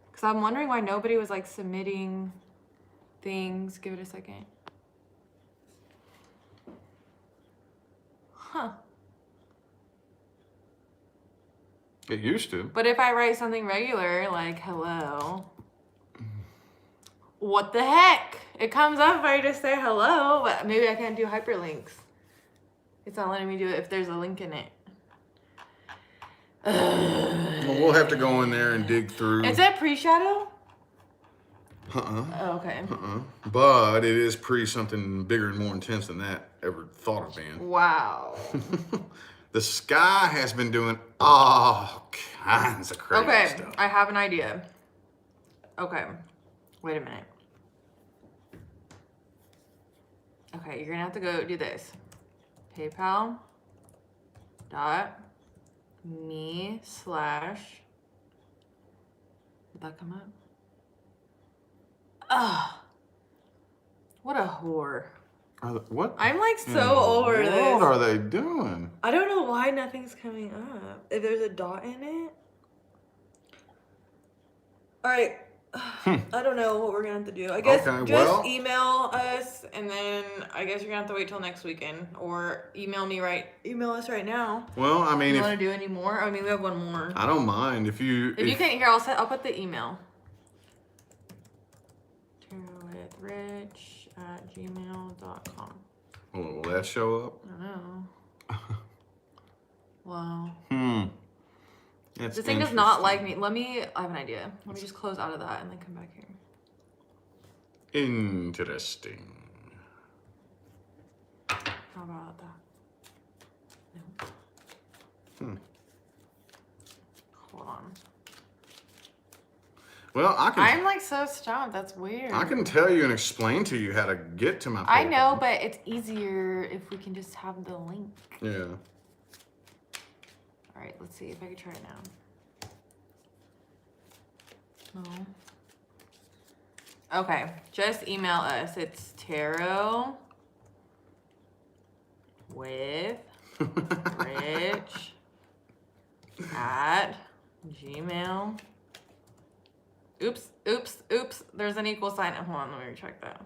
Because I'm wondering why nobody was like submitting things. Give it a second. Huh. It used to. But if I write something regular, like hello, what the heck? It comes up if I just say hello, but maybe I can't do hyperlinks. It's not letting me do it if there's a link in it. Well, we'll have to go in there and dig through. Is that pre-shadow? Uh-uh. Oh, okay. But it is something bigger and more intense than that ever thought of being. Wow. The sky has been doing all kinds of crazy stuff. I have an idea. Okay. Wait a minute. Okay, you're gonna have to go do this. PayPal.me/ Did that come up? Ugh. What a whore. What? I'm like so over this. What are they doing? I don't know why nothing's coming up. If there's a dot in it. All right. I don't know what we're gonna have to do. I guess just email us, and then I guess you're gonna have to wait till next weekend, or email us right now. Well, I mean, you want to do any more? I mean, we have one more. I don't mind if you. If you can't hear, I'll put the email. tarotwithrich@gmail.com. Oh, will that show up? I don't know. Wow. That's this thing does not like me. I have an idea. Let me just close out of that and then come back here. Interesting. How about that? No. Hold on. Well, I'm like so stumped. That's weird. I can tell you and explain to you how to get to my I know, but it's easier if we can just have the link. Yeah. All right, let's see if I can try it now. No. Okay, just email us. It's tarot with rich at gmail. Oops. There's an equal sign. Hold on, let me recheck that.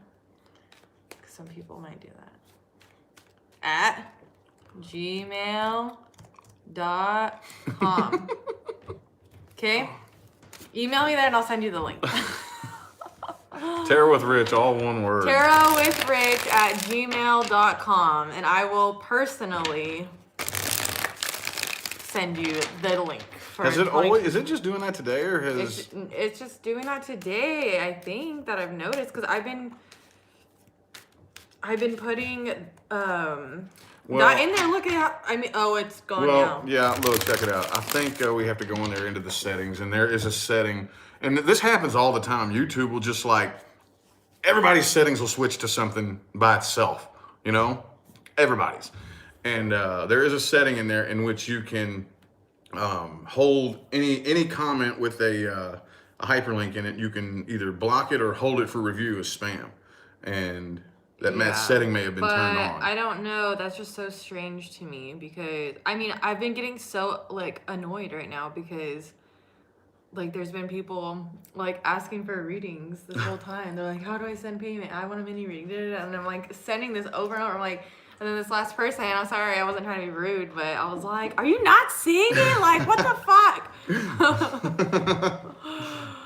Some people might do that. At gmail.com. Okay? Email me there and I'll send you the link. Tarot with Rich, all one word. tarotwithrich@gmail.com, and I will personally send you the link. Has it always? Is it just doing that today, or has? It's just doing that today. I think that I've noticed because I've been putting not in there. Look at how it's gone now. Yeah. Look, check it out. I think we have to go in there into the settings, and there is a setting, and this happens all the time. YouTube will just like everybody's settings will switch to something by itself. You know, everybody's, and there is a setting in there in which you can. Hold any comment with a hyperlink in it. You can either block it or hold it for review as spam, and that setting may have been turned on. I don't know. That's just so strange to me because I've been getting so like annoyed right now because like there's been people like asking for readings this whole time. They're like, "How do I send payment? I want a mini reading," and I'm like sending this over and over. I'm like. And then this last person, I'm sorry, I wasn't trying to be rude, but I was like, are you not seeing it? Like, what the fuck?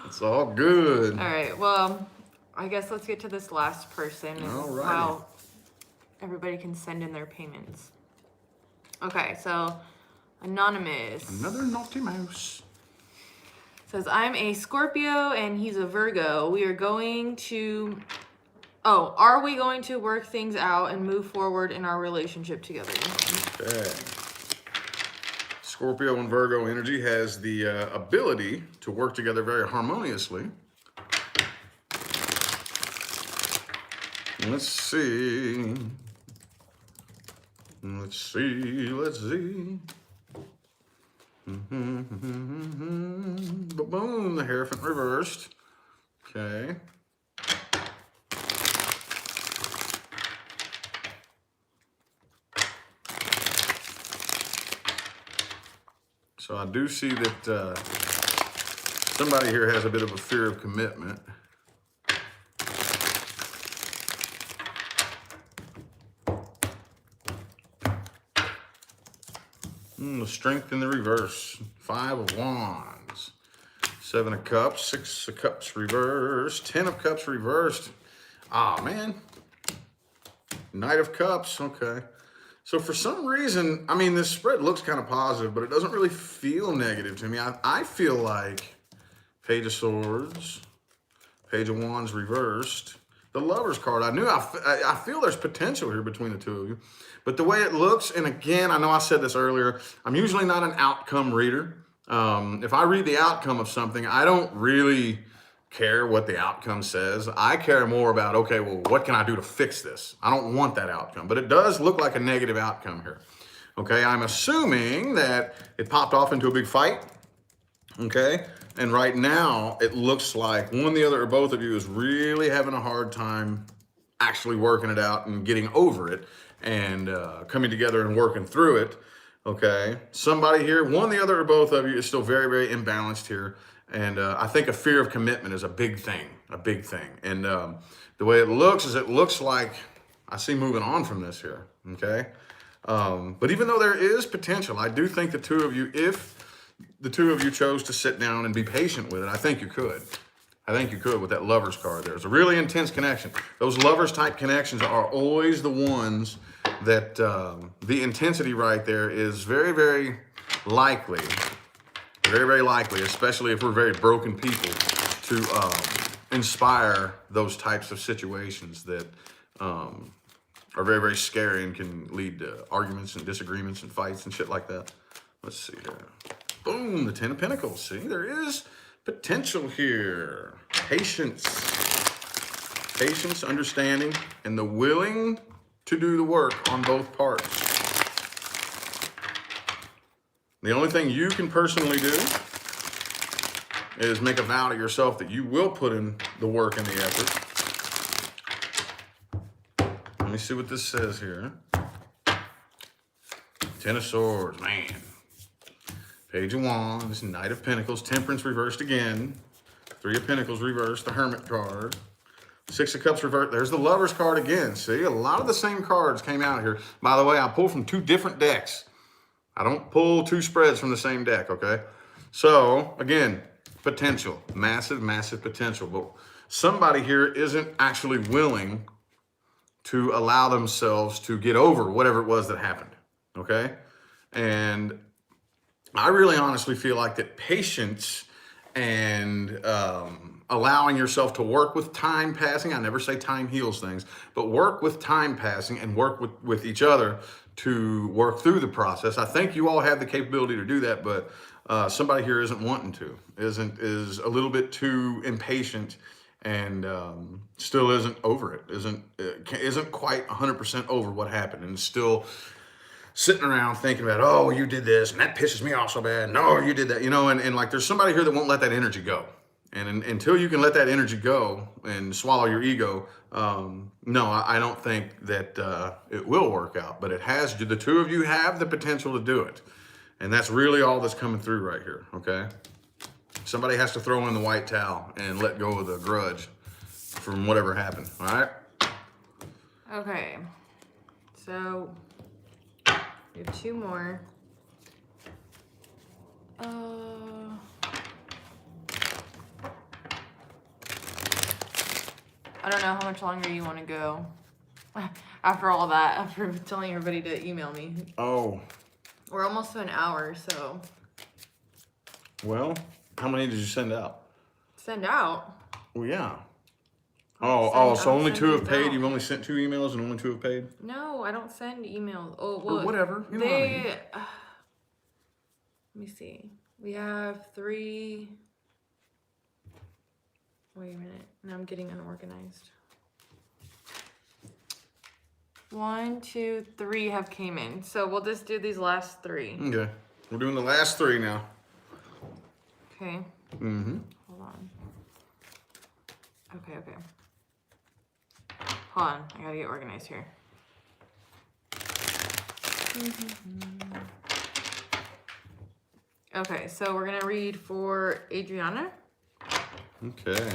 It's all good. All right, well, I guess let's get to this last person. All right. Wow, everybody can send in their payments. Okay, so Anonymous. Another naughty mouse. Says, I'm a Scorpio and he's a Virgo. Are we going to work things out and move forward in our relationship together? Okay. Scorpio and Virgo energy has the ability to work together very harmoniously. Let's see. Boom, the Hierophant reversed. Okay. So I do see that somebody here has a bit of a fear of commitment. The Strength in the reverse. 5 of Wands. 7 of Cups. 6 of Cups reversed. 10 of Cups reversed. Ah, man. Knight of Cups. Okay. So for some reason, this spread looks kind of positive, but it doesn't really feel negative to me. I feel like Page of Swords, Page of Wands reversed, the Lover's card. I feel there's potential here between the two of you, but the way it looks, and again, I know I said this earlier, I'm usually not an outcome reader. If I read the outcome of something, I don't really care what the outcome says. I care more about, okay, well, what can I do to fix this? I don't want that outcome, but it does look like a negative outcome here. Okay, I'm assuming that it popped off into a big fight. Okay, and right now it looks like one, the other, or both of you is really having a hard time actually working it out and getting over it and coming together and working through it. Okay, somebody here, one, the other, or both of you is still very, very imbalanced here. And I think a fear of commitment is a big thing. And the way it looks is it looks like I see moving on from this here, okay? But even though there is potential, I do think the two of you, if the two of you chose to sit down and be patient with it, I think you could. With that Lover's card there. It's a really intense connection. Those Lovers type connections are always the ones that the intensity right there is very, very likely. Very, very likely, especially if we're very broken people, to inspire those types of situations that are very, very scary and can lead to arguments and disagreements and fights and shit like that. Let's see here. Boom, the 10 of Pentacles. See, there is potential here. Patience, understanding, and the willing to do the work on both parts. The only thing you can personally do is make a vow to yourself that you will put in the work and the effort. Let me see what this says here. 10 of Swords, man. Page of Wands, Knight of Pentacles, Temperance reversed again. 3 of Pentacles reversed, the Hermit card. 6 of Cups reversed. There's the Lover's card again. See, a lot of the same cards came out here. By the way, I pulled from 2 different decks. I don't pull 2 spreads from the same deck, okay? So, again, potential. Massive, massive potential. But somebody here isn't actually willing to allow themselves to get over whatever it was that happened, okay? And I really honestly feel like that patience and allowing yourself to work with time passing, I never say time heals things, but work with time passing and work with each other to work through the process. I think you all have the capability to do that, but somebody here isn't wanting to, is a little bit too impatient and still isn't over it, isn't quite 100% over what happened, and still sitting around thinking about, oh, you did this, and that pisses me off so bad. No, you did that, and like there's somebody here that won't let that energy go. And until you can let that energy go and swallow your ego, no, I don't think that it will work out. But the two of you have the potential to do it. And that's really all that's coming through right here, okay? Somebody has to throw in the white towel and let go of the grudge from whatever happened, all right? Okay. So, we have two more. I don't know how much longer you want to go. After all that, after telling everybody to email me. Oh. We're almost to an hour, so. Well, how many did you send out? Send out? Well, yeah. So only two have paid? You've only sent 2 emails and only 2 have paid? No, I don't send emails. Oh, well. Or whatever. You know what I mean. Let me see. We have 3. Wait a minute. Now I'm getting unorganized. 1, 2, 3 have came in. So we'll just do these last 3. Okay. We're doing the last 3 now. Okay. Mm-hmm. Hold on. Okay. Hold on. I gotta get organized here. Okay, so we're gonna read for Adriana. Okay.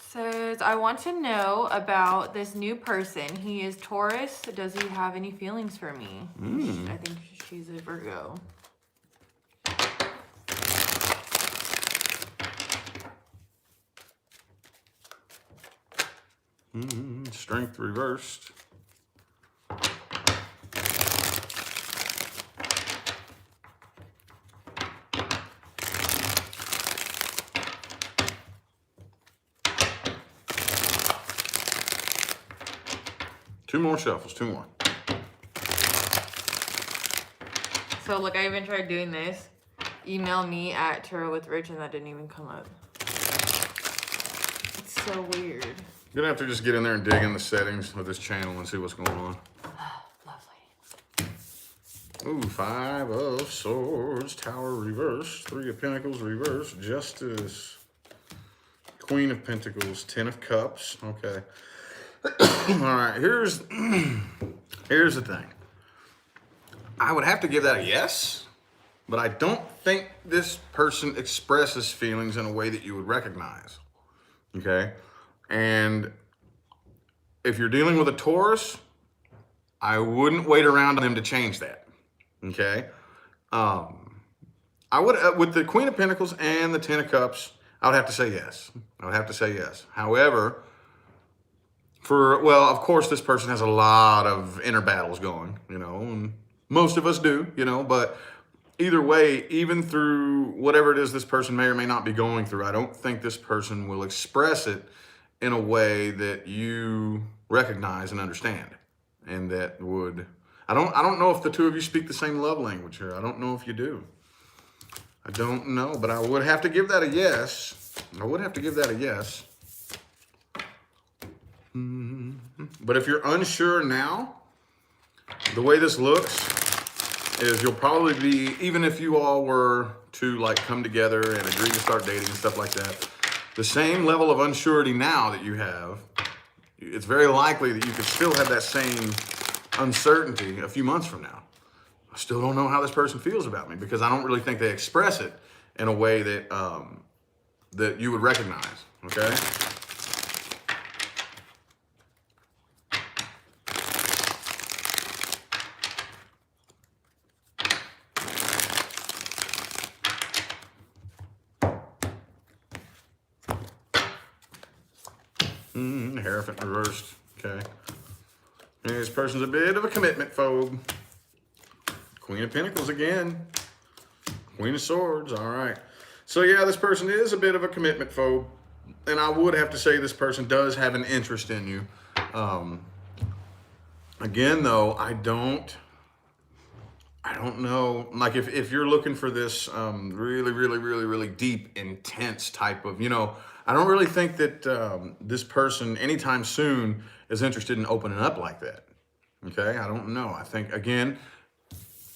Says, I want to know about this new person. He is Taurus. Does he have any feelings for me? I think she's a Virgo. Strength reversed. Two more shuffles, 2 more. So look, I even tried doing this. Email me at Tarot with Rich, and that didn't even come up. It's so weird. You're gonna have to just get in there and dig in the settings of this channel and see what's going on. Lovely. Ooh, 5 of Swords, Tower reversed, 3 of Pentacles reversed, Justice, Queen of Pentacles, 10 of Cups. Okay. All right, here's the thing. I would have to give that a yes, but I don't think this person expresses feelings in a way that you would recognize. Okay? And if you're dealing with a Taurus, I wouldn't wait around on them to change that. Okay? I would, with the Queen of Pentacles and the 10 of Cups, I would have to say yes. I would have to say yes. However, of course, this person has a lot of inner battles going, and most of us do, but either way, even through whatever it is this person may or may not be going through, I don't think this person will express it in a way that you recognize and understand. And that would, I don't know if the two of you speak the same love language here. I don't know if you do. I don't know, but I would have to give that a yes. But if you're unsure now, the way this looks is you'll probably be, even if you all were to like come together and agree to start dating and stuff like that, the same level of unsurety now that you have, it's very likely that you could still have that same uncertainty a few months from now. I still don't know how this person feels about me because I don't really think they express it in a way that that you would recognize, okay? Hierophant reversed. Okay. This person's a bit of a commitment phobe. Queen of Pentacles again. Queen of Swords. All right. So yeah, this person is a bit of a commitment phobe. And I would have to say this person does have an interest in you. Again, though, I don't know. Like if you're looking for this really deep, intense type of, I don't really think that this person anytime soon is interested in opening up like that. Okay, I don't know. I think, again,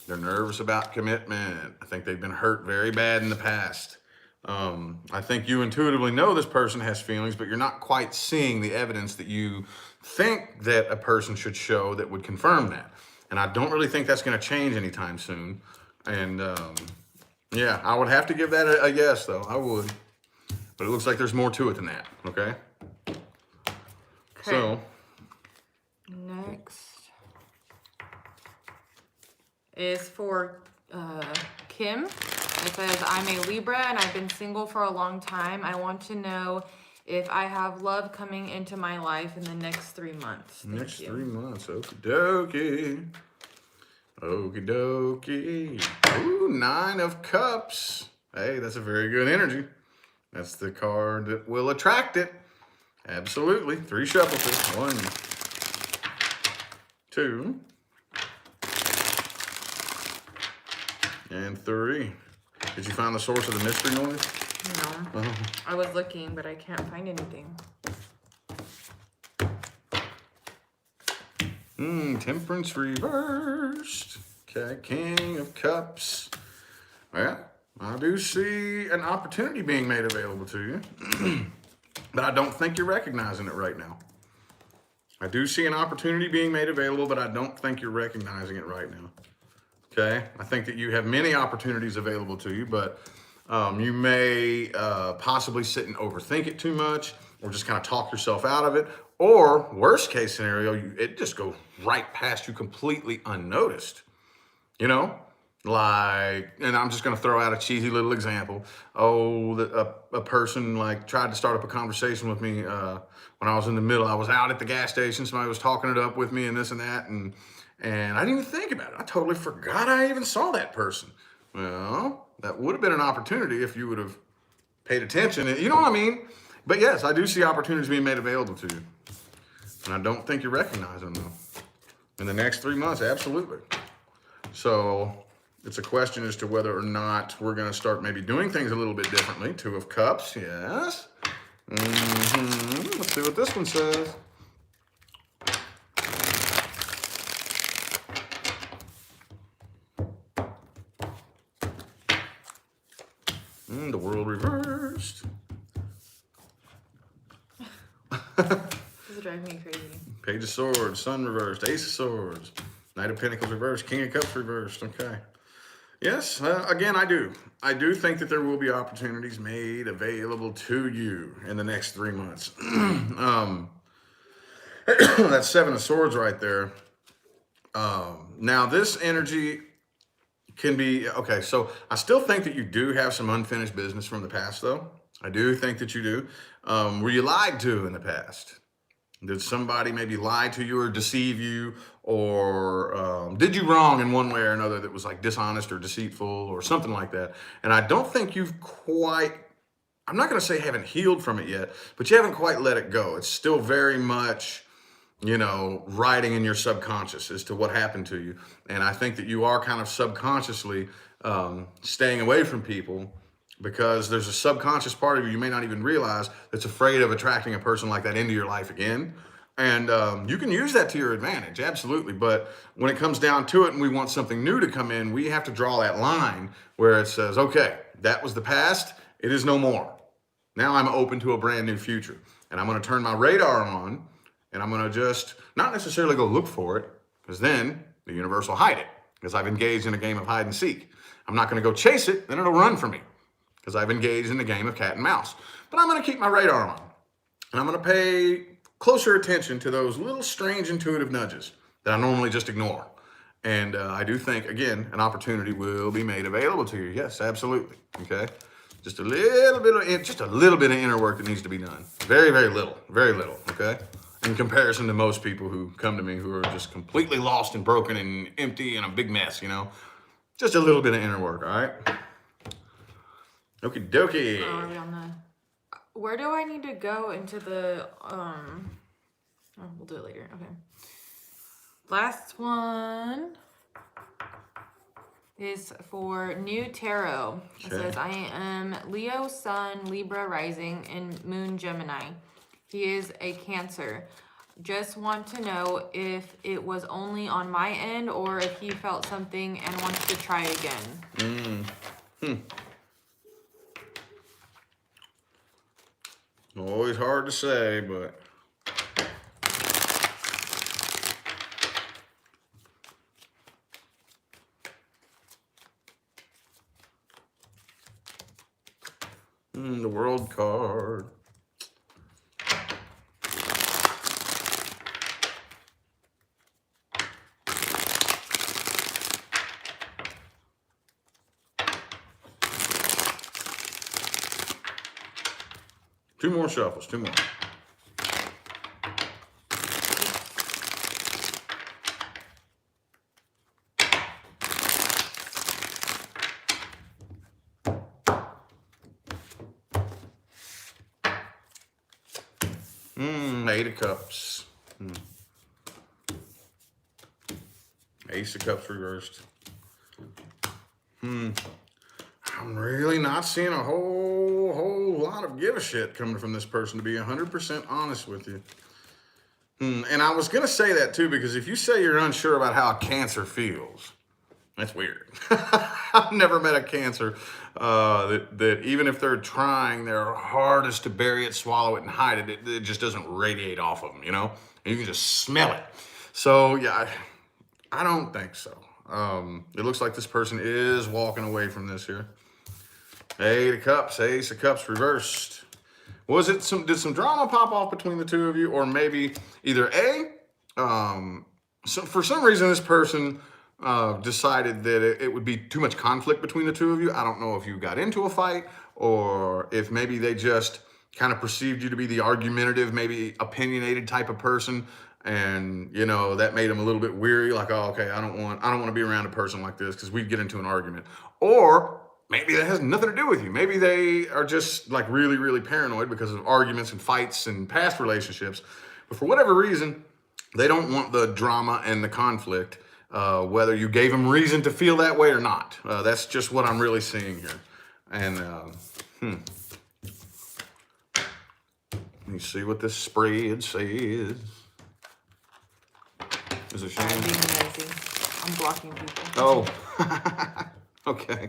they're nervous about commitment. I think they've been hurt very bad in the past. I think you intuitively know this person has feelings, but you're not quite seeing the evidence that you think that a person should show that would confirm that. And I don't really think that's going to change anytime soon. And yeah, I would have to give that a yes, though. I would. But it looks like there's more to it than that. Okay? So. Next is for Kim. It says, I'm a Libra and I've been single for a long time. I want to know if I have love coming into my life in the next 3 months. Next 3 months. Okie dokie. Okie dokie. Ooh, 9 of Cups. Hey, that's a very good energy. That's the card that will attract it. Absolutely. 3 shuffles. 1, 2, and 3. Did you find the source of the mystery noise? No. Oh. I was looking, but I can't find anything. Temperance reversed. Okay, King of Cups. Well, I do see an opportunity being made available to you, but I don't think you're recognizing it right now. I do see an opportunity being made available, but I don't think you're recognizing it right now. Okay, I think that you have many opportunities available to you, but you may possibly sit and overthink it too much, or just kind of talk yourself out of it, or worst case scenario, it just goes right past you completely unnoticed. Like, and I'm just going to throw out a cheesy little example. A person like tried to start up a conversation with me when I was in the middle. I was out at the gas station. Somebody was talking it up with me and this and that. And I didn't even think about it. I totally forgot I even saw that person. Well, that would have been an opportunity if you would have paid attention. You know what I mean? But yes, I do see opportunities being made available to you. And I don't think you're recognizing them, though. In the next 3 months, absolutely. So it's a question as to whether or not we're going to start maybe doing things a little bit differently. 2 of Cups, yes. Let's see what this one says. The World reversed. This is driving me crazy. Page of Swords, Sun reversed, Ace of Swords, Knight of Pentacles reversed, King of Cups reversed. Okay. Yes, again, I do. I do think that there will be opportunities made available to you in the next 3 months. That's 7 of Swords right there. Now, this energy can be, okay, so I still think that you do have some unfinished business from the past, though. I do think that you do. Were you lied to in the past? Did somebody maybe lie to you or deceive you, or did you wrong in one way or another that was like dishonest or deceitful or something like that? And I don't think you've quite, I'm not going to say haven't healed from it yet, but you haven't quite let it go. It's still very much, riding in your subconscious as to what happened to you. And I think that you are kind of subconsciously staying away from people, because there's a subconscious part of you may not even realize that's afraid of attracting a person like that into your life again. And you can use that to your advantage, absolutely. But when it comes down to it and we want something new to come in, we have to draw that line where it says, okay, that was the past, it is no more. Now I'm open to a brand new future. And I'm going to turn my radar on, and I'm going to just not necessarily go look for it, because then the universe will hide it, because I've engaged in a game of hide and seek. I'm not going to go chase it, then it'll run from me, because I've engaged in the game of cat and mouse. But I'm going to keep my radar on, and I'm going to pay closer attention to those little strange intuitive nudges that I normally just ignore. And I do think, again, an opportunity will be made available to you. Yes, absolutely. Okay. Just a little bit of inner work that needs to be done. Very, very little, okay? In comparison to most people who come to me who are just completely lost and broken and empty and a big mess, you know? Just a little bit of inner work, all right? Okie dokie. Oh, are we on the... Where do I need to go into the, Oh, we'll do it later. Okay. Last one is for New Tarot. It says, I am Leo, Sun, Libra, Rising, and Moon Gemini. He is a Cancer. Just want to know if it was only on my end or if he felt something and wants to try again. Always hard to say, but... the World card. Two more shuffles, two more. Eight of Cups. Ace of Cups reversed. I'm really not seeing a whole lot of give a shit coming from this person, to be 100% honest with you. And I was going to say that too, because if you say you're unsure about how a Cancer feels, that's weird. I've never met a Cancer that even if they're trying their hardest to bury it, swallow it, and hide it, it just doesn't radiate off of them, you know? And you can just smell it. So, yeah, I don't think so. It looks like this person is walking away from this here. Eight of Cups, Ace of Cups reversed. Did some drama pop off between the two of you? Or maybe either so for some reason this person decided that it would be too much conflict between the two of you. I don't know if you got into a fight or if maybe they just kind of perceived you to be the argumentative, maybe opinionated type of person. And, you know, that made them a little bit weary. Like, oh, okay, I don't want to be around a person like this because we'd get into an argument. Or maybe that has nothing to do with you. Maybe they are just like really, really paranoid because of arguments and fights and past relationships. But for whatever reason, they don't want the drama and the conflict, whether you gave them reason to feel that way or not. That's just what I'm really seeing here. And let me see what this spread says. Is it shame? I'm being lazy. I'm blocking people. Oh, okay.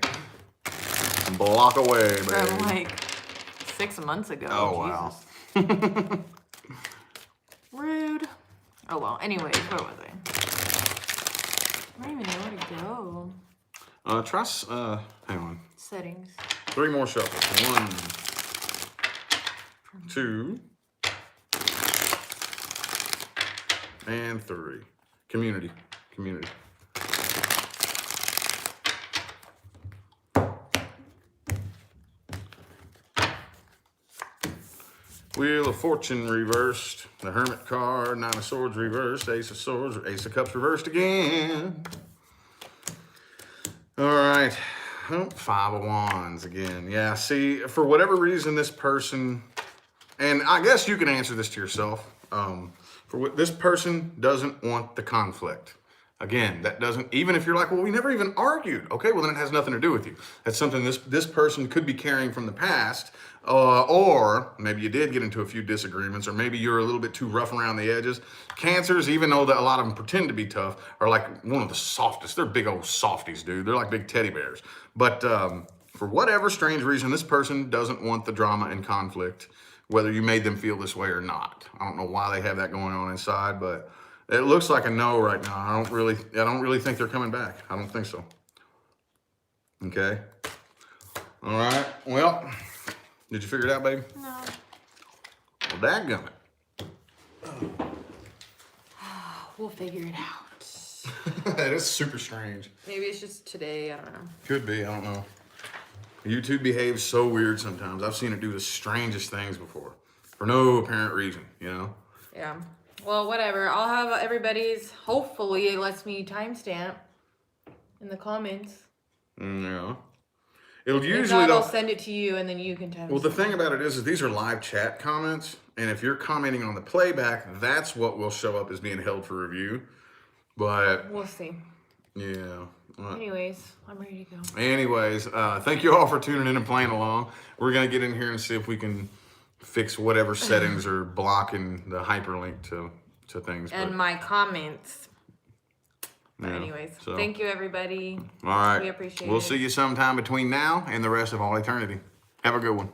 Block away, baby. From like 6 months ago. Oh, Jesus. wow. Rude. Oh, well. Anyways, where was I? I don't even know where to go. Hang on. Settings. 3 more shuffles. 1, 2, and 3. Community. Wheel of Fortune reversed. The Hermit card. 9 of Swords reversed. Ace of Swords. Ace of Cups reversed again. All right. Oh, 5 of Wands again. Yeah, see, for whatever reason, this person, and I guess you can answer this to yourself. This person doesn't want the conflict. Again, that doesn't, even if you're like, well, we never even argued. Okay, well, then it has nothing to do with you. That's something this person could be carrying from the past, or maybe you did get into a few disagreements, or maybe you're a little bit too rough around the edges. Cancers, even though a lot of them pretend to be tough, are like one of the softest. They're big old softies, dude. They're like big teddy bears. But for whatever strange reason, this person doesn't want the drama and conflict, whether you made them feel this way or not. I don't know why they have that going on inside, but it looks like a no right now. I don't really think they're coming back. I don't think so. Okay. All right. Well, did you figure it out, baby? No. Well, dadgummit. We'll figure it out. That is super strange. Maybe it's just today. I don't know. Could be. I don't know. YouTube behaves so weird sometimes. I've seen it do the strangest things before for no apparent reason, you know? Yeah. Well, whatever. I'll have everybody's, hopefully it lets me timestamp in the comments. Yeah. It'll If usually, not, I'll though, send it to you and then you can timestamp. well, the thing about it is these are live chat comments, and if you're commenting on the playback, that's what will show up as being held for review. But We'll see. yeah. Anyways, I'm ready to go. Anyways, thank you all for tuning in and playing along. We're gonna get in here and see if we can fix whatever settings are blocking the hyperlink to things. And but, my comments. But yeah, anyways, so. thank you everybody. All right. We appreciate it. We'll see you sometime between now and the rest of all eternity. Have a good one.